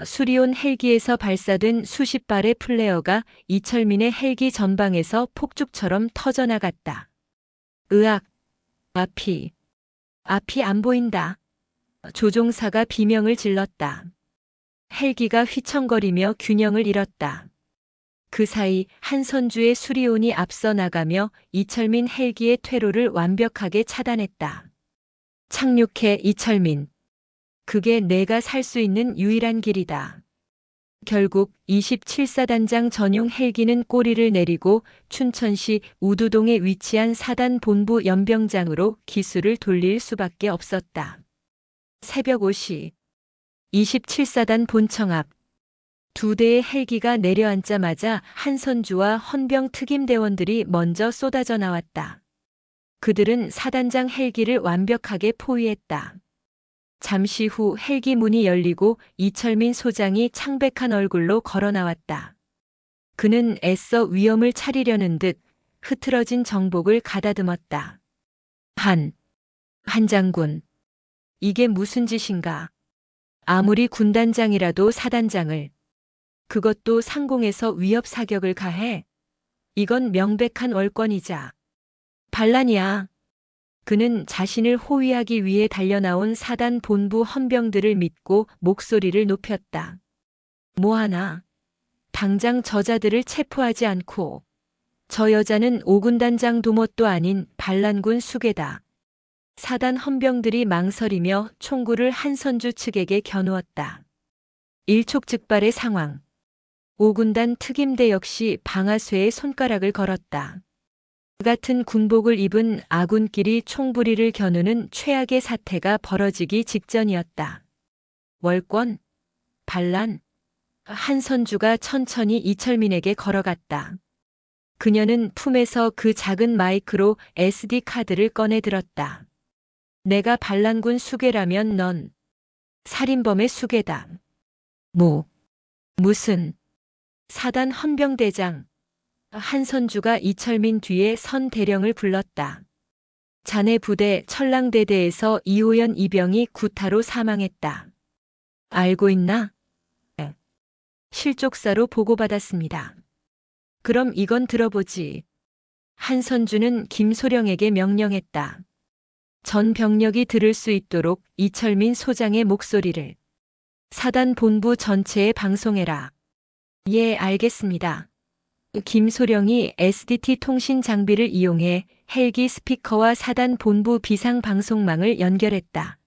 수리온 헬기에서 발사된 수십 발의 플레어가 이철민의 헬기 전방에서 폭죽처럼 터져나갔다. 으악. 앞이 안 보인다. 조종사가 비명을 질렀다. 헬기가 휘청거리며 균형을 잃었다. 그 사이 한선주의 수리온이 앞서 나가며 이철민 헬기의 퇴로를 완벽하게 차단했다. 착륙해 이철민. 그게 내가 살 수 있는 유일한 길이다. 결국 27사단장 전용 헬기는 꼬리를 내리고 춘천시 우두동에 위치한 사단 본부 연병장으로 기수를 돌릴 수밖에 없었다. 새벽 5시 27사단 본청 앞. 두 대의 헬기가 내려앉자마자 한선주와 헌병 특임대원들이 먼저 쏟아져 나왔다. 그들은 사단장 헬기를 완벽하게 포위했다. 잠시 후 헬기 문이 열리고 이철민 소장이 창백한 얼굴로 걸어 나왔다. 그는 애써 위험을 차리려는 듯 흐트러진 정복을 가다듬었다. 한 장군. 이게 무슨 짓인가? 아무리 군단장이라도 사단장을. 그것도 상공에서 위협 사격을 가해? 이건 명백한 월권이자 반란이야. 그는 자신을 호위하기 위해 달려나온 사단 본부 헌병들을 믿고 목소리를 높였다. 뭐하나? 당장 저자들을 체포하지 않고. 저 여자는 5군단장 도못도 아닌 반란군 수괴다. 사단 헌병들이 망설이며 총구를 한선주 측에게 겨누었다. 일촉즉발의 상황. 5군단 특임대 역시 방아쇠에 손가락을 걸었다. 같은 군복을 입은 아군끼리 총부리를 겨누는 최악의 사태가 벌어지기 직전이었다. 월권? 반란? 한선주가 천천히 이철민에게 걸어갔다. 그녀는 품에서 그 작은 마이크로 SD 카드를 꺼내 들었다. 내가 반란군 수괴라면 넌 살인범의 수괴다. 무슨 사단 헌병대장. 한선주가 이철민 뒤에 선 대령을 불렀다. 자네 부대 천랑대대에서 이호연 이병이 구타로 사망했다. 알고 있나? 실족사로 보고받았습니다. 그럼 이건 들어보지. 한선주는 김소령에게 명령했다. 전 병력이 들을 수 있도록 이철민 소장의 목소리를 사단 본부 전체에 방송해라. 예, 알겠습니다. 김소령이 SDT 통신 장비를 이용해 헬기 스피커와 사단 본부 비상 방송망을 연결했다.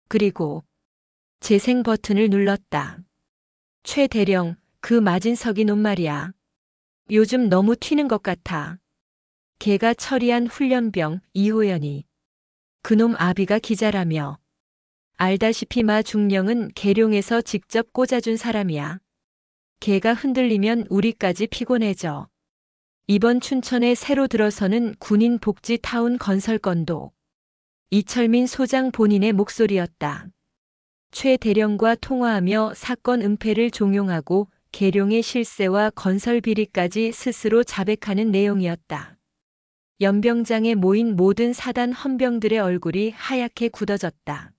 그리고 재생 버튼을 눌렀다. 최 대령, 그 마진석이 놈 말이야. 요즘 너무 튀는 것 같아. 걔가 처리한 훈련병 이호연이. 그놈 아비가 기자라며. 알다시피 마 중령은 계룡에서 직접 꽂아준 사람이야. 걔가 흔들리면 우리까지 피곤해져. 이번 춘천에 새로 들어서는 군인 복지 타운 건설 건도. 이철민 소장 본인의 목소리였다. 최 대령과 통화하며 사건 은폐를 종용하고 계룡의 실세와 건설 비리까지 스스로 자백하는 내용이었다. 연병장에 모인 모든 사단 헌병들의 얼굴이 하얗게 굳어졌다.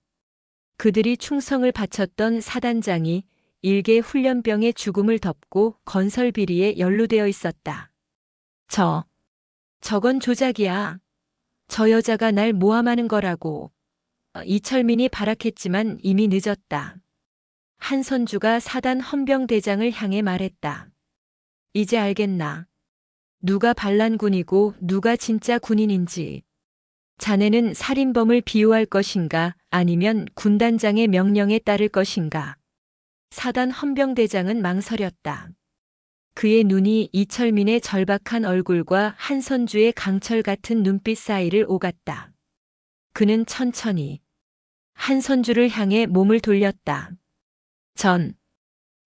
그들이 충성을 바쳤던 사단장이 일개 훈련병의 죽음을 덮고 건설 비리에 연루되어 있었다. 저건 조작이야. 저 여자가 날 모함하는 거라고. 이철민이 발악했지만 이미 늦었다. 한선주가 사단 헌병대장을 향해 말했다. 이제 알겠나? 누가 반란군이고 누가 진짜 군인인지. 자네는 살인범을 비호할 것인가 아니면 군단장의 명령에 따를 것인가. 사단 헌병대장은 망설였다. 그의 눈이 이철민의 절박한 얼굴과 한선주의 강철 같은 눈빛 사이를 오갔다. 그는 천천히 한선주를 향해 몸을 돌렸다. 전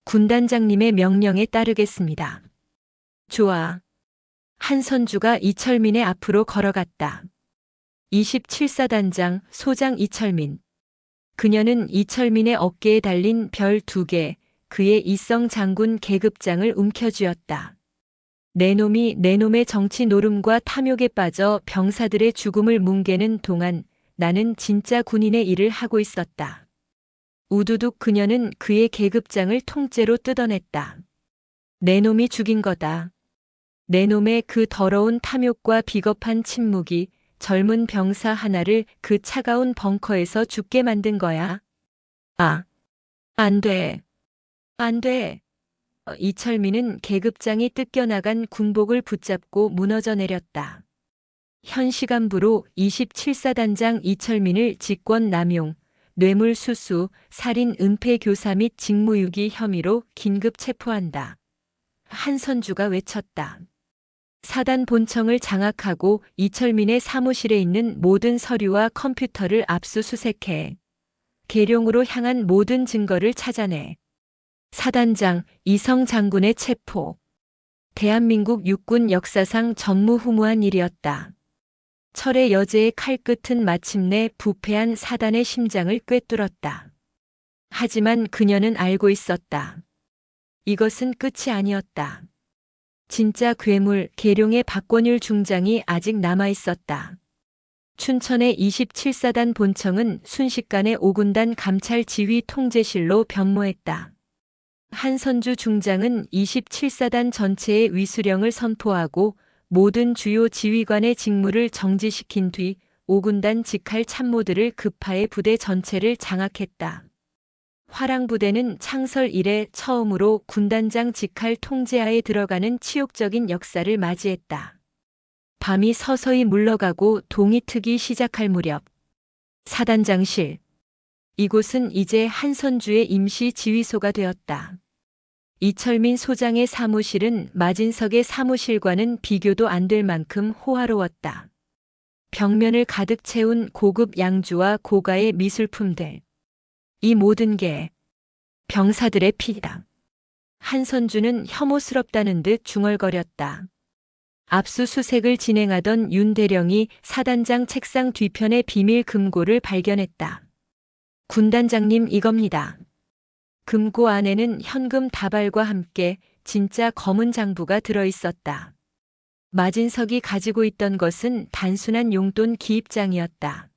군단장님의 명령에 따르겠습니다. 좋아. 한선주가 이철민의 앞으로 걸어갔다. 27사단장 소장 이철민. 그녀는 이철민의 어깨에 달린 별 2개, 그의 이성 장군 계급장을 움켜쥐었다. 내 놈의 정치 노름과 탐욕에 빠져 병사들의 죽음을 뭉개는 동안 나는 진짜 군인의 일을 하고 있었다. 우두둑 그녀는 그의 계급장을 통째로 뜯어냈다. 내 놈이 죽인 거다. 내 놈의 그 더러운 탐욕과 비겁한 침묵이 젊은 병사 하나를 그 차가운 벙커에서 죽게 만든 거야. 안 돼. 안 돼. 이철민은 계급장이 뜯겨나간 군복을 붙잡고 무너져 내렸다. 현 시간부로 27사단장 이철민을 직권 남용, 뇌물수수, 살인 은폐 교사 및 직무유기 혐의로 긴급 체포한다. 한선주가 외쳤다. 사단 본청을 장악하고 이철민의 사무실에 있는 모든 서류와 컴퓨터를 압수수색해. 계룡으로 향한 모든 증거를 찾아내. 사단장 이성 장군의 체포. 대한민국 육군 역사상 전무후무한 일이었다. 철의 여제의 칼끝은 마침내 부패한 사단의 심장을 꿰뚫었다. 하지만 그녀는 알고 있었다. 이것은 끝이 아니었다. 진짜 괴물 계룡의 박권율 중장이 아직 남아 있었다. 춘천의 27사단 본청은 순식간에 5군단 감찰 지휘 통제실로 변모했다. 한선주 중장은 27사단 전체의 위수령을 선포하고 모든 주요 지휘관의 직무를 정지시킨 뒤 5군단 직할 참모들을 급하해 부대 전체를 장악했다. 화랑부대는 창설 이래 처음으로 군단장 직할 통제하에 들어가는 치욕적인 역사를 맞이했다. 밤이 서서히 물러가고 동이 트기 시작할 무렵 사단장실. 이곳은 이제 한선주의 임시 지휘소가 되었다. 이철민 소장의 사무실은 마진석의 사무실과는 비교도 안 될 만큼 호화로웠다. 벽면을 가득 채운 고급 양주와 고가의 미술품들. 이 모든 게 병사들의 피다. 한선주는 혐오스럽다는 듯 중얼거렸다. 압수수색을 진행하던 윤 대령이 사단장 책상 뒤편의 비밀 금고를 발견했다. 군단장님, 이겁니다. 금고 안에는 현금 다발과 함께 진짜 검은 장부가 들어있었다. 마진석이 가지고 있던 것은 단순한 용돈 기입장이었다.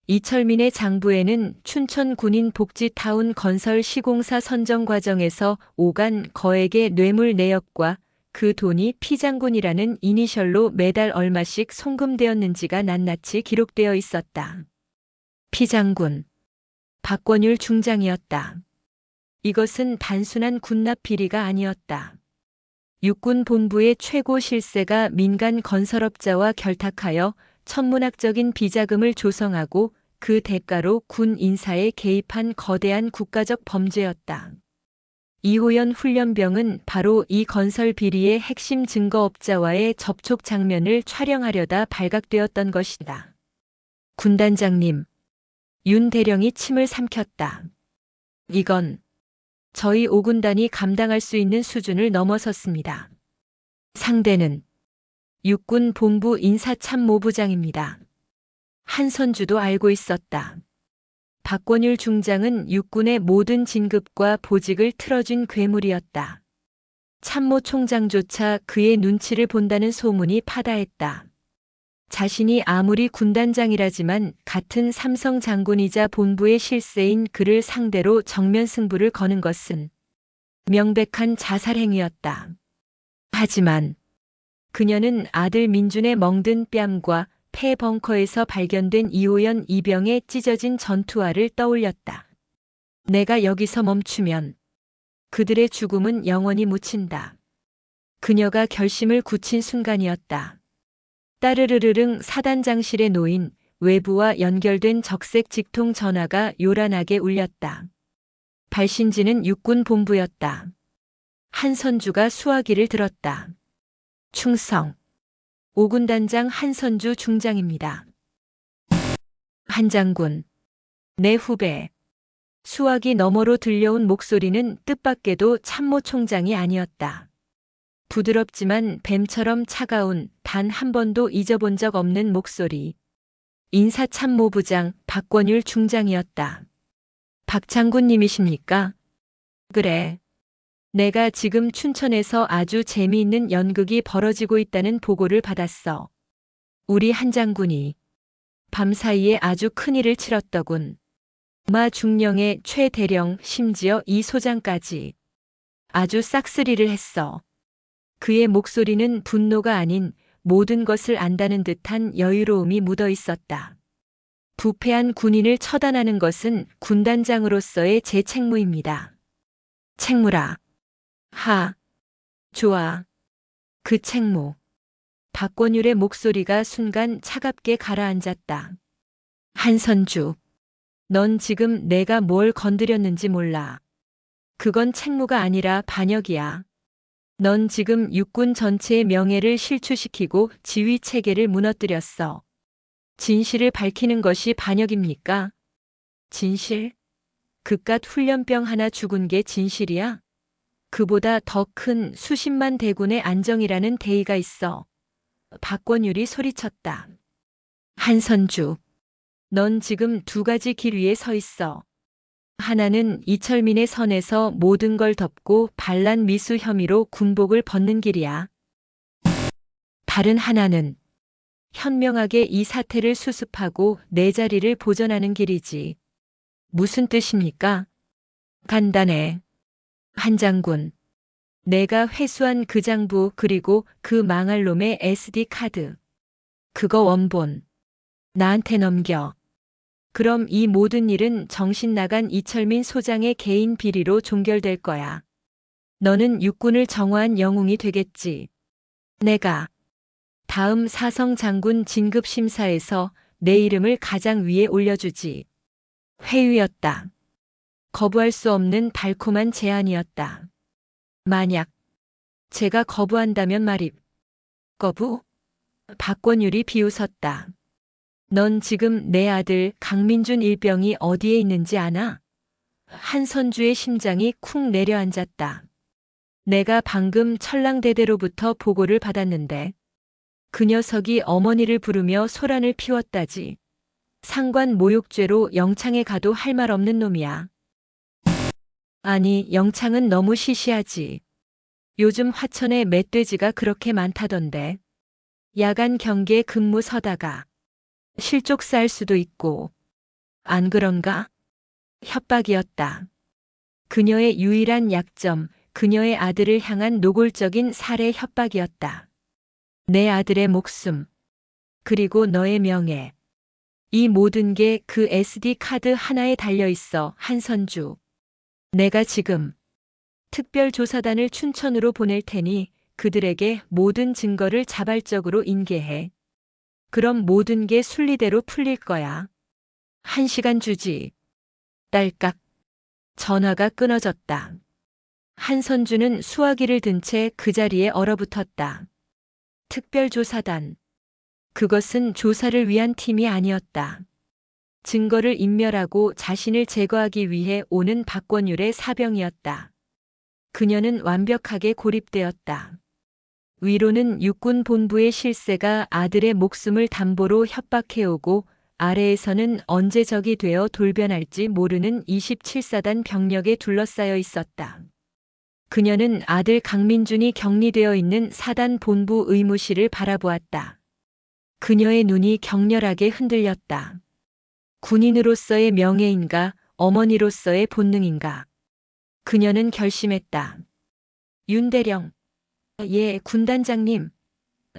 이철민의 장부에는 춘천 군인 복지타운 건설 시공사 선정 과정에서 오간 거액의 뇌물 내역과 그 돈이 피장군이라는 이니셜로 매달 얼마씩 송금되었는지가 낱낱이 기록되어 있었다. 피장군 박권율 중장이었다. 이것은 단순한 군납 비리가 아니었다. 육군 본부의 최고 실세가 민간 건설업자와 결탁하여 천문학적인 비자금을 조성하고 그 대가로 군 인사에 개입한 거대한 국가적 범죄였다. 이호연 훈련병은 바로 이 건설 비리의 핵심 증거업자와의 접촉 장면을 촬영하려다 발각되었던 것이다. 군단장님, 윤 대령이 침을 삼켰다. 이건 저희 5군단이 감당할 수 있는 수준을 넘어섰습니다. 상대는 육군 본부 인사참모부장입니다. 한선주도 알고 있었다. 박권율 중장은 육군의 모든 진급과 보직을 틀어준 괴물이었다. 참모총장조차 그의 눈치를 본다는 소문이 파다했다. 자신이 아무리 군단장이라지만 같은 삼성 장군이자 본부의 실세인 그를 상대로 정면 승부를 거는 것은 명백한 자살 행위였다. 하지만 그녀는 아들 민준의 멍든 뺨과 폐 벙커에서 발견된 이호연 이병의 찢어진 전투화를 떠올렸다. 내가 여기서 멈추면 그들의 죽음은 영원히 묻힌다. 그녀가 결심을 굳힌 순간이었다. 따르르르릉 사단장실에 놓인 외부와 연결된 적색 직통 전화가 요란하게 울렸다. 발신지는 육군 본부였다. 한선주가 수화기를 들었다. 충성. 5군단장 한선주 중장입니다. 한 장군. 내 후배. 수화기 너머로 들려온 목소리는 뜻밖에도 참모총장이 아니었다. 부드럽지만 뱀처럼 차가운, 단 한 번도 잊어본 적 없는 목소리. 인사참모부장 박권율 중장이었다. 박 장군님이십니까? 그래. 내가 지금 춘천에서 아주 재미있는 연극이 벌어지고 있다는 보고를 받았어. 우리 한 장군이 밤사이에 아주 큰일을 치렀더군. 마 중령의 최 대령, 심지어 이 소장까지 아주 싹쓸이를 했어. 그의 목소리는 분노가 아닌 모든 것을 안다는 듯한 여유로움이 묻어 있었다. 부패한 군인을 처단하는 것은 군단장으로서의 제 책무입니다. 책무라. 하. 좋아. 그 책무. 박권율의 목소리가 순간 차갑게 가라앉았다. 한선주. 넌 지금 내가 뭘 건드렸는지 몰라. 그건 책무가 아니라 반역이야. 넌 지금 육군 전체의 명예를 실추시키고 지휘 체계를 무너뜨렸어. 진실을 밝히는 것이 반역입니까? 진실? 그깟 훈련병 하나 죽은 게 진실이야? 그보다 더 큰 수십만 대군의 안정이라는 대의가 있어. 박권율이 소리쳤다. 한선주. 넌 지금 두 가지 길 위에 서 있어. 하나는 이철민의 선에서 모든 걸 덮고 반란 미수 혐의로 군복을 벗는 길이야. 다른 하나는 현명하게 이 사태를 수습하고 내 자리를 보전하는 길이지. 무슨 뜻입니까? 간단해. 한 장군. 내가 회수한 그 장부 그리고 그 망할 놈의 SD 카드. 그거 원본. 나한테 넘겨. 그럼 이 모든 일은 정신 나간 이철민 소장의 개인 비리로 종결될 거야. 너는 육군을 정화한 영웅이 되겠지. 내가 다음 사성 장군 진급 심사에서 내 이름을 가장 위에 올려주지. 회유였다. 거부할 수 없는 달콤한 제안이었다. 만약 제가 거부한다면 말입. 거부? 박권율이 비웃었다. 넌 지금 내 아들 강민준 일병이 어디에 있는지 아나? 한선주의 심장이 쿵 내려앉았다. 내가 방금 천랑대대로부터 보고를 받았는데 그 녀석이 어머니를 부르며 소란을 피웠다지. 상관 모욕죄로 영창에 가도 할 말 없는 놈이야. 아니, 영창은 너무 시시하지. 요즘 화천에 멧돼지가 그렇게 많다던데. 야간 경계 근무 서다가 실족 살 수도 있고. 안 그런가? 협박이었다. 그녀의 유일한 약점, 그녀의 아들을 향한 노골적인 살해 협박이었다. 내 아들의 목숨, 그리고 너의 명예. 이 모든 게 그 SD 카드 하나에 달려 있어, 한선주. 내가 지금 특별조사단을 춘천으로 보낼 테니 그들에게 모든 증거를 자발적으로 인계해. 그럼 모든 게 순리대로 풀릴 거야. 1시간 주지. 딸깍. 전화가 끊어졌다. 한선주는 수화기를 든 채 그 자리에 얼어붙었다. 특별조사단. 그것은 조사를 위한 팀이 아니었다. 증거를 인멸하고 자신을 제거하기 위해 오는 박권율의 사병이었다. 그녀는 완벽하게 고립되었다. 위로는 육군 본부의 실세가 아들의 목숨을 담보로 협박해오고 아래에서는 언제 적이 되어 돌변할지 모르는 27사단 병력에 둘러싸여 있었다. 그녀는 아들 강민준이 격리되어 있는 사단 본부 의무실을 바라보았다. 그녀의 눈이 격렬하게 흔들렸다. 군인으로서의 명예인가, 어머니로서의 본능인가. 그녀는 결심했다. 윤대령. 예, 군단장님.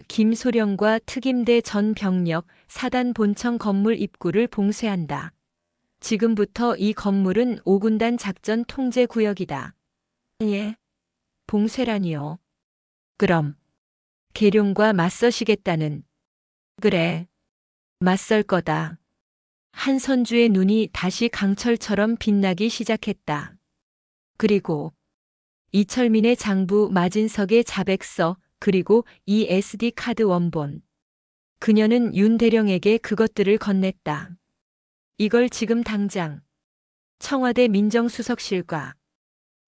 김소령과 특임대 전 병력 사단 본청 건물 입구를 봉쇄한다. 지금부터 이 건물은 5군단 작전 통제 구역이다. 예. 봉쇄라니요. 그럼 계룡과 맞서시겠다는. 그래. 맞설 거다. 한선주의 눈이 다시 강철처럼 빛나기 시작했다. 그리고 이철민의 장부 마진석의 자백서, 그리고 이 SD 카드 원본. 그녀는 윤대령에게 그것들을 건넸다. 이걸 지금 당장 청와대 민정수석실과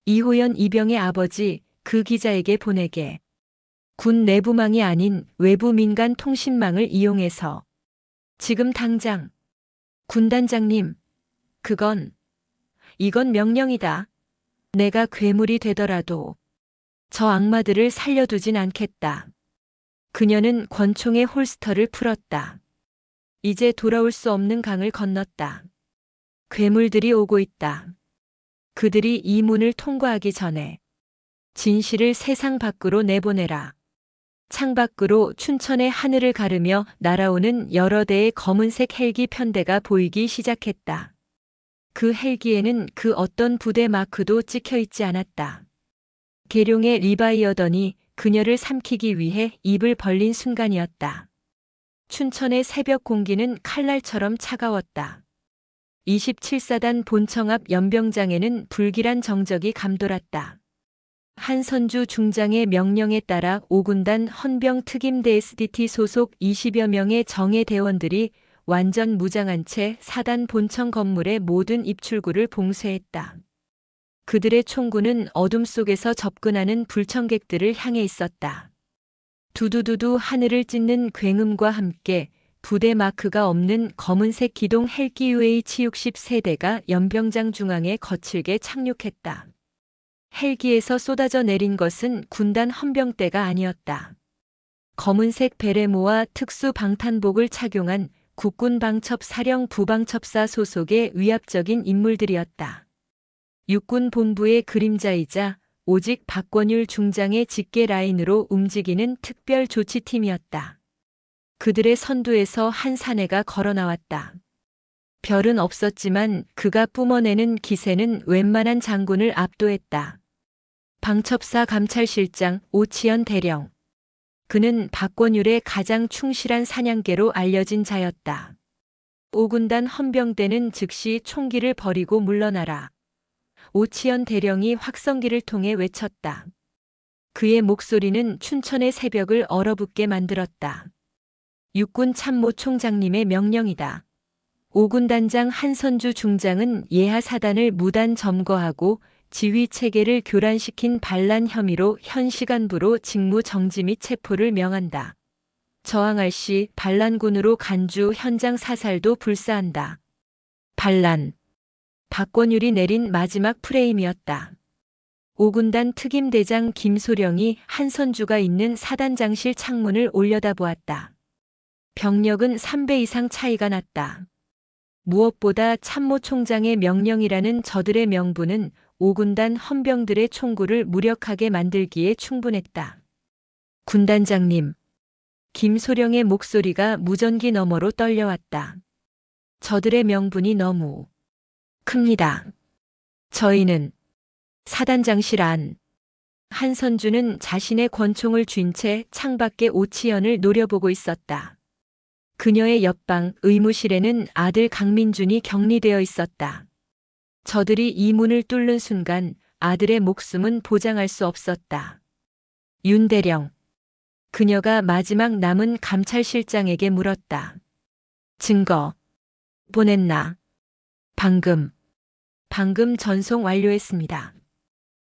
이호연 이병의 아버지 그 기자에게 보내게. 군 내부망이 아닌 외부 민간 통신망을 이용해서. 지금 당장. 군단장님, 이건 명령이다. 내가 괴물이 되더라도 저 악마들을 살려두진 않겠다. 그녀는 권총의 홀스터를 풀었다. 이제 돌아올 수 없는 강을 건넜다. 괴물들이 오고 있다. 그들이 이 문을 통과하기 전에 진실을 세상 밖으로 내보내라. 창밖으로 춘천의 하늘을 가르며 날아오는 여러 대의 검은색 헬기 편대가 보이기 시작했다. 그 헬기에는 그 어떤 부대 마크도 찍혀 있지 않았다. 계룡의 리바이어더니 그녀를 삼키기 위해 입을 벌린 순간이었다. 춘천의 새벽 공기는 칼날처럼 차가웠다. 27사단 본청 앞 연병장에는 불길한 정적이 감돌았다. 한선주 중장의 명령에 따라 5군단 헌병 특임대 SDT 소속 20여 명의 정예 대원들이 완전 무장한 채 사단 본청 건물의 모든 입출구를 봉쇄했다. 그들의 총구는 어둠 속에서 접근하는 불청객들을 향해 있었다. 두두두두 하늘을 찢는 굉음과 함께 부대 마크가 없는 검은색 기동 헬기 UH-60세대가 연병장 중앙에 거칠게 착륙했다. 헬기에서 쏟아져 내린 것은 군단 헌병대가 아니었다. 검은색 베레모와 특수 방탄복을 착용한 국군 방첩 사령 부방첩사 소속의 위압적인 인물들이었다. 육군 본부의 그림자이자 오직 박권율 중장의 직계 라인으로 움직이는 특별 조치팀이었다. 그들의 선두에서 한 사내가 걸어 나왔다. 별은 없었지만 그가 뿜어내는 기세는 웬만한 장군을 압도했다. 방첩사 감찰실장 오치연 대령. 그는 박권율의 가장 충실한 사냥개로 알려진 자였다. 5군단 헌병대는 즉시 총기를 버리고 물러나라. 오치연 대령이 확성기를 통해 외쳤다. 그의 목소리는 춘천의 새벽을 얼어붙게 만들었다. 육군 참모총장님의 명령이다. 5군단장 한선주 중장은 예하 사단을 무단 점거하고 지휘 체계를 교란시킨 반란 혐의로 현 시간부로 직무 정지 및 체포를 명한다. 저항할 시 반란군으로 간주 현장 사살도 불사한다. 반란. 박권율이 내린 마지막 프레임이었다. 5군단 특임대장 김소령이 한선주가 있는 사단장실 창문을 올려다보았다. 병력은 3배 이상 차이가 났다. 무엇보다 참모총장의 명령이라는 저들의 명분은 5군단 헌병들의 총구를 무력하게 만들기에 충분했다. 군단장님. 김소령의 목소리가 무전기 너머로 떨려왔다. 저들의 명분이 너무 큽니다. 저희는 사단장실 안. 한선주는 자신의 권총을 쥔 채 창밖의 오치현을 노려보고 있었다. 그녀의 옆방 의무실에는 아들 강민준이 격리되어 있었다. 저들이 이 문을 뚫는 순간 아들의 목숨은 보장할 수 없었다. 윤대령. 그녀가 마지막 남은 감찰실장에게 물었다. 증거 보냈나? 방금 전송 완료했습니다.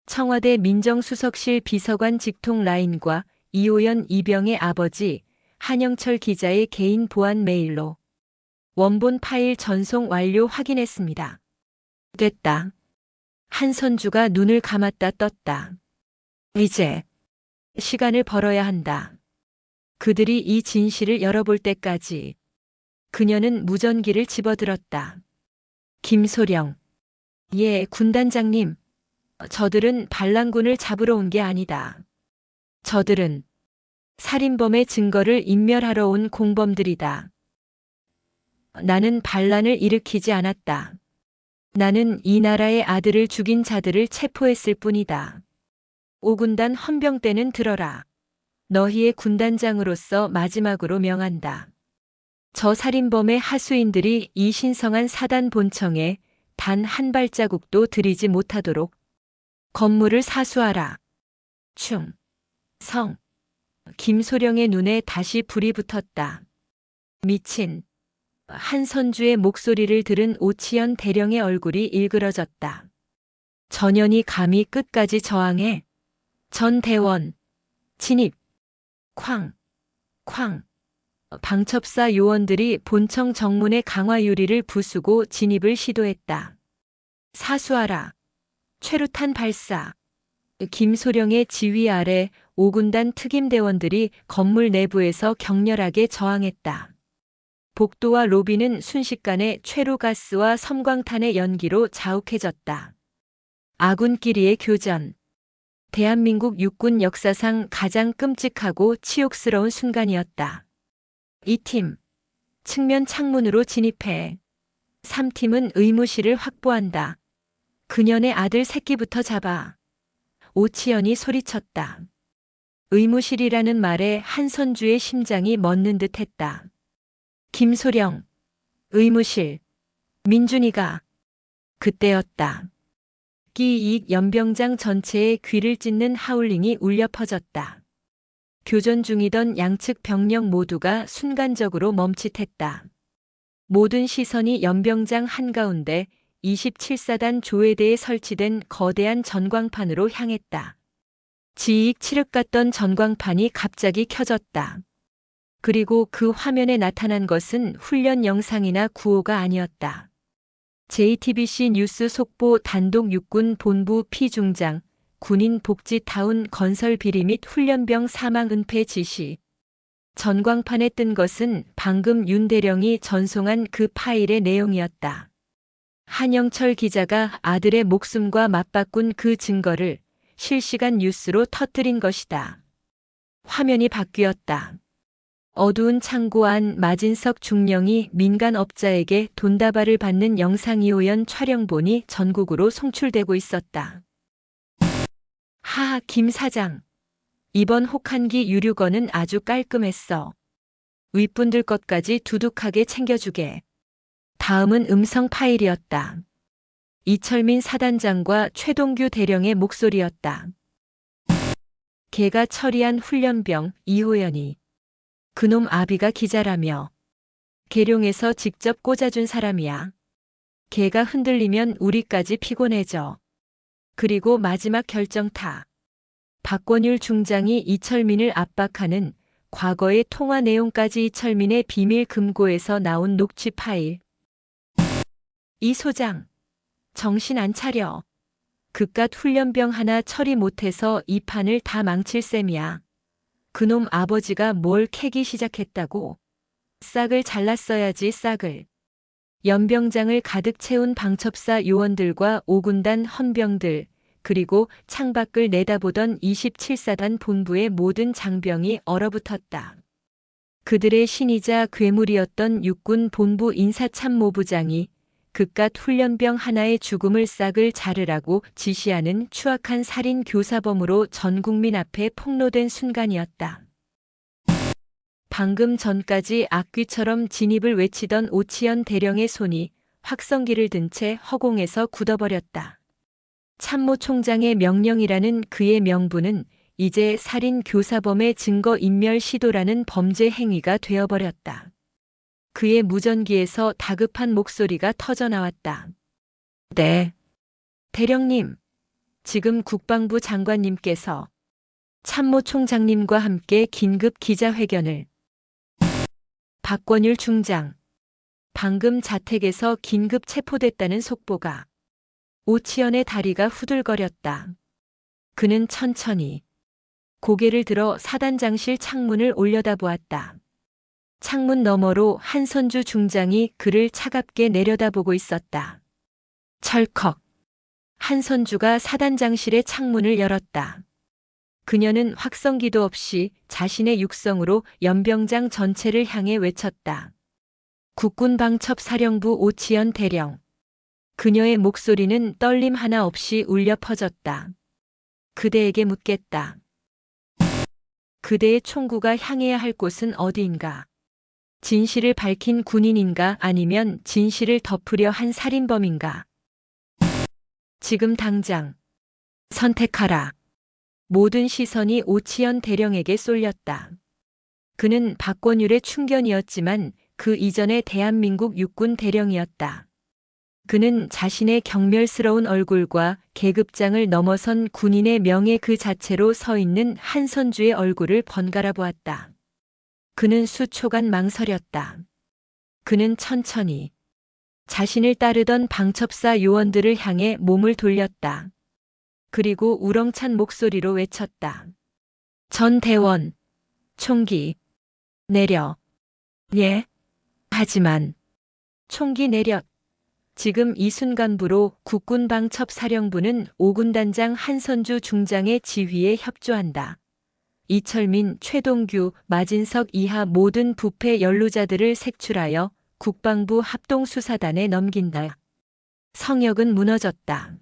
청와대 민정수석실 비서관 직통 라인과 이호연 이병의 아버지 한영철 기자의 개인 보안 메일로 원본 파일 전송 완료 확인했습니다. 됐다. 한선주가 눈을 감았다 떴다. 이제 시간을 벌어야 한다. 그들이 이 진실을 열어볼 때까지. 그녀는 무전기를 집어들었다. 김소령. 예, 군단장님. 저들은 반란군을 잡으러 온 게 아니다. 저들은 살인범의 증거를 인멸하러 온 공범들이다. 나는 반란을 일으키지 않았다. 나는 이 나라의 아들을 죽인 자들을 체포했을 뿐이다. 5군단 헌병대는 들어라. 너희의 군단장으로서 마지막으로 명한다. 저 살인범의 하수인들이 이 신성한 사단 본청에 단 한 발자국도 들이지 못하도록 건물을 사수하라. 충성. 김소령의 눈에 다시 불이 붙었다. 미친. 한선주의 목소리를 들은 오치현 대령의 얼굴이 일그러졌다. 전현이 감히 끝까지 저항해. 전 대원. 진입. 쾅. 방첩사 요원들이 본청 정문의 강화 유리를 부수고 진입을 시도했다. 사수하라. 최루탄 발사. 김소령의 지휘 아래 5군단 특임대원들이 건물 내부에서 격렬하게 저항했다. 복도와 로비는 순식간에 최루가스와 섬광탄의 연기로 자욱해졌다. 아군끼리의 교전. 대한민국 육군 역사상 가장 끔찍하고 치욕스러운 순간이었다. 2팀. 측면 창문으로 진입해. 3팀은 의무실을 확보한다. 그년의 아들 새끼부터 잡아. 오치현이 소리쳤다. 의무실이라는 말에 한선주의 심장이 멎는 듯 했다. 김소령. 의무실. 민준이가. 그때였다. 끼익 연병장 전체에 귀를 찢는 하울링이 울려 퍼졌다. 교전 중이던 양측 병력 모두가 순간적으로 멈칫했다. 모든 시선이 연병장 한가운데 27사단 조회대에 설치된 거대한 전광판으로 향했다. 지익 칠흑 같던 전광판이 갑자기 켜졌다. 그리고 그 화면에 나타난 것은 훈련 영상이나 구호가 아니었다. JTBC 뉴스 속보 단독 육군 본부 피중장 군인 복지타운 건설 비리 및 훈련병 사망 은폐 지시. 전광판에 뜬 것은 방금 윤 대령이 전송한 그 파일의 내용이었다. 한영철 기자가 아들의 목숨과 맞바꾼 그 증거를 실시간 뉴스로 터뜨린 것이다. 화면이 바뀌었다. 어두운 창고 안 마진석 중령이 민간업자에게 돈다발을 받는 영상 이호연 촬영본이 전국으로 송출되고 있었다. 하하, 김 사장. 이번 혹한기 유류건은 아주 깔끔했어. 윗분들 것까지 두둑하게 챙겨주게. 다음은 음성 파일이었다. 이철민 사단장과 최동규 대령의 목소리였다. 걔가 처리한 훈련병 이호연이 그놈 아비가 기자라며. 계룡에서 직접 꽂아준 사람이야. 걔가 흔들리면 우리까지 피곤해져. 그리고 마지막 결정타. 박권율 중장이 이철민을 압박하는 과거의 통화 내용까지 이철민의 비밀 금고에서 나온 녹취 파일. 이 소장, 정신 안 차려. 그깟 훈련병 하나 처리 못해서 이 판을 다 망칠 셈이야. 그놈 아버지가 뭘 캐기 시작했다고. 싹을 잘랐어야지, 싹을. 연병장을 가득 채운 방첩사 요원들과 5군단 헌병들, 그리고 창밖을 내다보던 27사단 본부의 모든 장병이 얼어붙었다. 그들의 신이자 괴물이었던 육군 본부 인사참모부장이 그깟 훈련병 하나의 죽음을 싹을 자르라고 지시하는 추악한 살인 교사범으로 전 국민 앞에 폭로된 순간이었다. 방금 전까지 악귀처럼 진입을 외치던 오치현 대령의 손이 확성기를 든 채 허공에서 굳어버렸다. 참모총장의 명령이라는 그의 명분은 이제 살인 교사범의 증거인멸 시도라는 범죄 행위가 되어버렸다. 그의 무전기에서 다급한 목소리가 터져나왔다. 네. 대령님, 지금 국방부 장관님께서 참모총장님과 함께 긴급 기자회견을. 박권율 중장, 방금 자택에서 긴급 체포됐다는 속보가. 오치현의 다리가 후들거렸다. 그는 천천히 고개를 들어 사단장실 창문을 올려다보았다. 창문 너머로 한선주 중장이 그를 차갑게 내려다보고 있었다. 철컥. 한선주가 사단장실의 창문을 열었다. 그녀는 확성기도 없이 자신의 육성으로 연병장 전체를 향해 외쳤다. 국군방첩사령부 오치현 대령. 그녀의 목소리는 떨림 하나 없이 울려 퍼졌다. 그대에게 묻겠다. 그대의 총구가 향해야 할 곳은 어디인가? 진실을 밝힌 군인인가 아니면 진실을 덮으려 한 살인범인가? 지금 당장 선택하라. 모든 시선이 오치현 대령에게 쏠렸다. 그는 박권율의 충견이었지만 그 이전의 대한민국 육군 대령이었다. 그는 자신의 경멸스러운 얼굴과 계급장을 넘어선 군인의 명예 그 자체로 서 있는 한선주의 얼굴을 번갈아 보았다. 그는 수초간 망설였다. 그는 천천히 자신을 따르던 방첩사 요원들을 향해 몸을 돌렸다. 그리고 우렁찬 목소리로 외쳤다. 전 대원, 총기 내려. 예. 하지만 총기 내려. 지금 이 순간부로 국군방첩사령부는 5군단장 한선주 중장의 지휘에 협조한다. 이철민, 최동규, 마진석 이하 모든 부패 연루자들을 색출하여 국방부 합동수사단에 넘긴다. 성역은 무너졌다.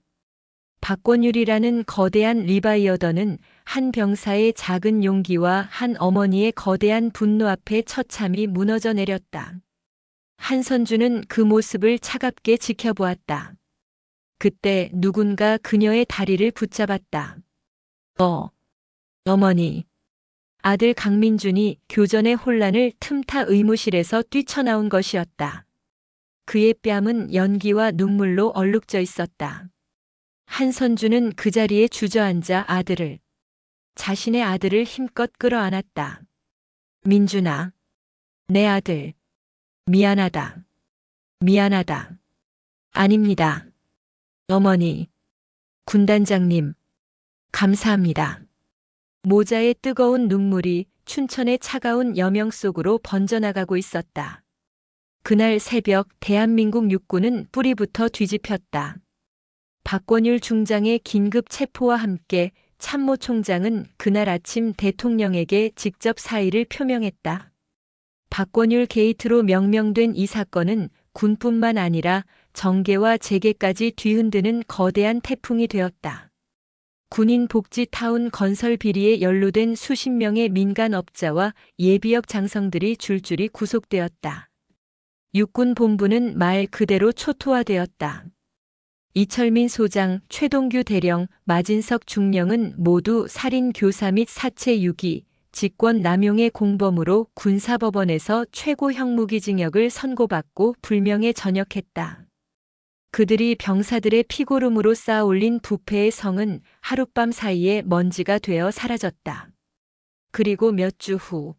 박권율이라는 거대한 리바이어던은 한 병사의 작은 용기와 한 어머니의 거대한 분노 앞에 처참히 무너져 내렸다. 한선주는 그 모습을 차갑게 지켜보았다. 그때 누군가 그녀의 다리를 붙잡았다. 어머니. 아들 강민준이 교전의 혼란을 틈타 의무실에서 뛰쳐나온 것이었다. 그의 뺨은 연기와 눈물로 얼룩져 있었다. 한선주는 그 자리에 주저앉아 자신의 아들을 힘껏 끌어안았다. 민준아, 내 아들. 미안하다. 미안하다. 아닙니다. 어머니. 군단장님. 감사합니다. 모자의 뜨거운 눈물이 춘천의 차가운 여명 속으로 번져나가고 있었다. 그날 새벽 대한민국 육군은 뿌리부터 뒤집혔다. 박권율 중장의 긴급 체포와 함께 참모총장은 그날 아침 대통령에게 직접 사의를 표명했다. 박권율 게이트로 명명된 이 사건은 군뿐만 아니라 정계와 재계까지 뒤흔드는 거대한 태풍이 되었다. 군인 복지타운 건설 비리에 연루된 수십 명의 민간업자와 예비역 장성들이 줄줄이 구속되었다. 육군 본부는 말 그대로 초토화되었다. 이철민 소장, 최동규 대령, 마진석 중령은 모두 살인 교사 및 사체 유기, 직권 남용의 공범으로 군사법원에서 최고 형무기징역을 선고받고 불명예 전역했다. 그들이 병사들의 피고름으로 쌓아올린 부패의 성은 하룻밤 사이에 먼지가 되어 사라졌다. 그리고 몇 주 후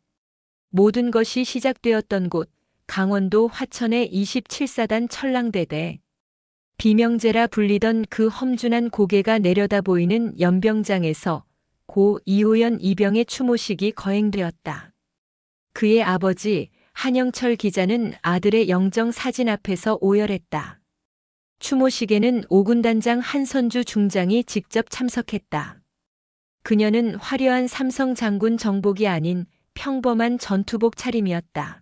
모든 것이 시작되었던 곳, 강원도 화천의 27사단 천랑대대. 비명제라 불리던 그 험준한 고개가 내려다 보이는 연병장에서 고 이호연 이병의 추모식이 거행되었다. 그의 아버지 한영철 기자는 아들의 영정 사진 앞에서 오열했다. 추모식에는 오군단장 한선주 중장이 직접 참석했다. 그녀는 화려한 삼성 장군 정복이 아닌 평범한 전투복 차림이었다.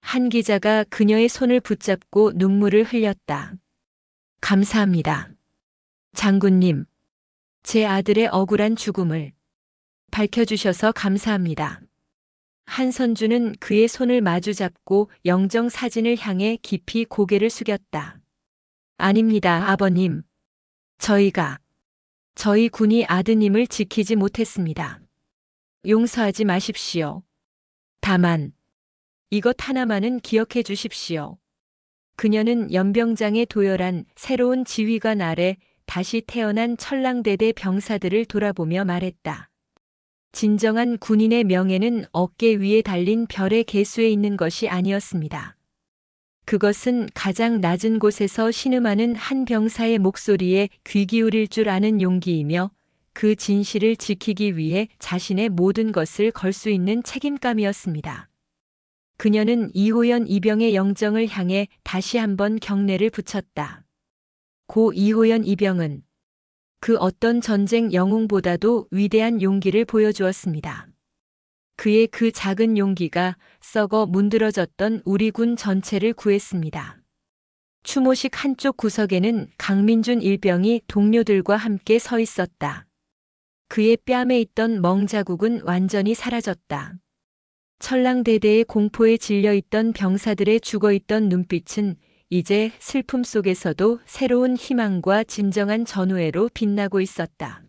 한 기자가 그녀의 손을 붙잡고 눈물을 흘렸다. 감사합니다. 장군님, 제 아들의 억울한 죽음을 밝혀주셔서 감사합니다. 한선주는 그의 손을 마주잡고 영정 사진을 향해 깊이 고개를 숙였다. 아닙니다, 아버님. 저희 군이 아드님을 지키지 못했습니다. 용서하지 마십시오. 다만, 이것 하나만은 기억해 주십시오. 그녀는 연병장에 도열한 새로운 지휘관 아래 다시 태어난 천랑대대 병사들을 돌아보며 말했다. 진정한 군인의 명예는 어깨 위에 달린 별의 개수에 있는 것이 아니었습니다. 그것은 가장 낮은 곳에서 신음하는 한 병사의 목소리에 귀 기울일 줄 아는 용기이며 그 진실을 지키기 위해 자신의 모든 것을 걸 수 있는 책임감이었습니다. 그녀는 이호연 이병의 영정을 향해 다시 한번 경례를 붙였다. 고 이호연 이병은 그 어떤 전쟁 영웅보다도 위대한 용기를 보여주었습니다. 그의 그 작은 용기가 썩어 문드러졌던 우리 군 전체를 구했습니다. 추모식 한쪽 구석에는 강민준 일병이 동료들과 함께 서 있었다. 그의 뺨에 있던 멍자국은 완전히 사라졌다. 천랑대대의 공포에 질려있던 병사들의 죽어있던 눈빛은 이제 슬픔 속에서도 새로운 희망과 진정한 전우애로 빛나고 있었다.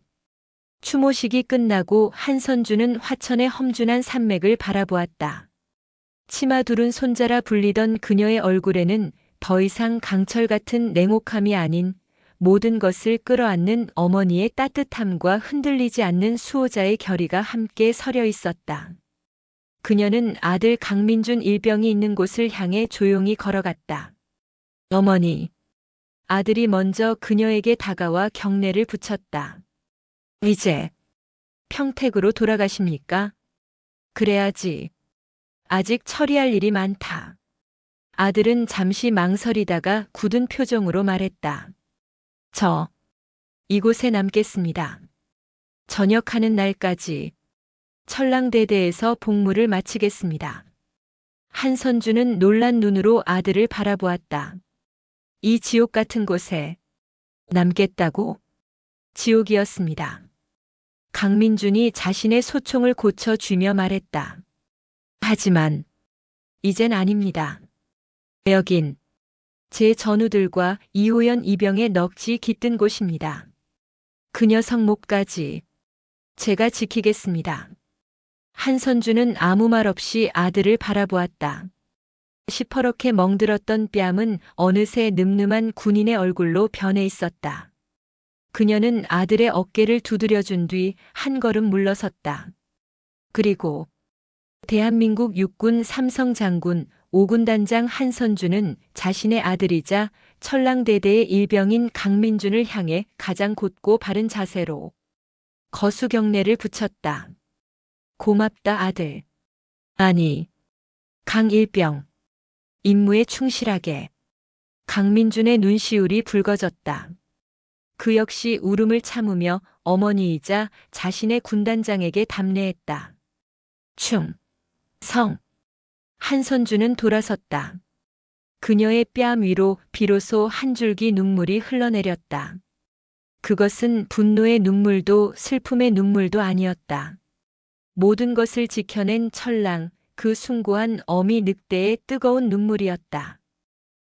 추모식이 끝나고 한선주는 화천의 험준한 산맥을 바라보았다. 치마 두른 손자라 불리던 그녀의 얼굴에는 더 이상 강철 같은 냉혹함이 아닌 모든 것을 끌어안는 어머니의 따뜻함과 흔들리지 않는 수호자의 결의가 함께 서려 있었다. 그녀는 아들 강민준 일병이 있는 곳을 향해 조용히 걸어갔다. 어머니. 아들이 먼저 그녀에게 다가와 경례를 붙였다. 이제 평택으로 돌아가십니까? 그래야지. 아직 처리할 일이 많다. 아들은 잠시 망설이다가 굳은 표정으로 말했다. 저 이곳에 남겠습니다. 전역하는 날까지 천랑대대에서 복무를 마치겠습니다. 한선주는 놀란 눈으로 아들을 바라보았다. 이 지옥 같은 곳에 남겠다고? 지옥이었습니다. 강민준이 자신의 소총을 고쳐 쥐며 말했다. 하지만 이젠 아닙니다. 여긴 제 전우들과 이호연 이병의 넋이 깃든 곳입니다. 그 녀석 목까지 제가 지키겠습니다. 한선주는 아무 말 없이 아들을 바라보았다. 시퍼렇게 멍들었던 뺨은 어느새 늠름한 군인의 얼굴로 변해 있었다. 그녀는 아들의 어깨를 두드려준 뒤 한 걸음 물러섰다. 그리고 대한민국 육군 삼성장군 오군단장 한선주는 자신의 아들이자 천랑대대의 일병인 강민준을 향해 가장 곧고 바른 자세로 거수 경례를 붙였다. 고맙다 아들. 아니, 강일병. 임무에 충실하게. 강민준의 눈시울이 붉어졌다. 그 역시 울음을 참으며 어머니이자 자신의 군단장에게 답례했다. 충성. 한선주는 돌아섰다. 그녀의 뺨 위로 비로소 한 줄기 눈물이 흘러내렸다. 그것은 분노의 눈물도 슬픔의 눈물도 아니었다. 모든 것을 지켜낸 천랑, 그 숭고한 어미 늑대의 뜨거운 눈물이었다.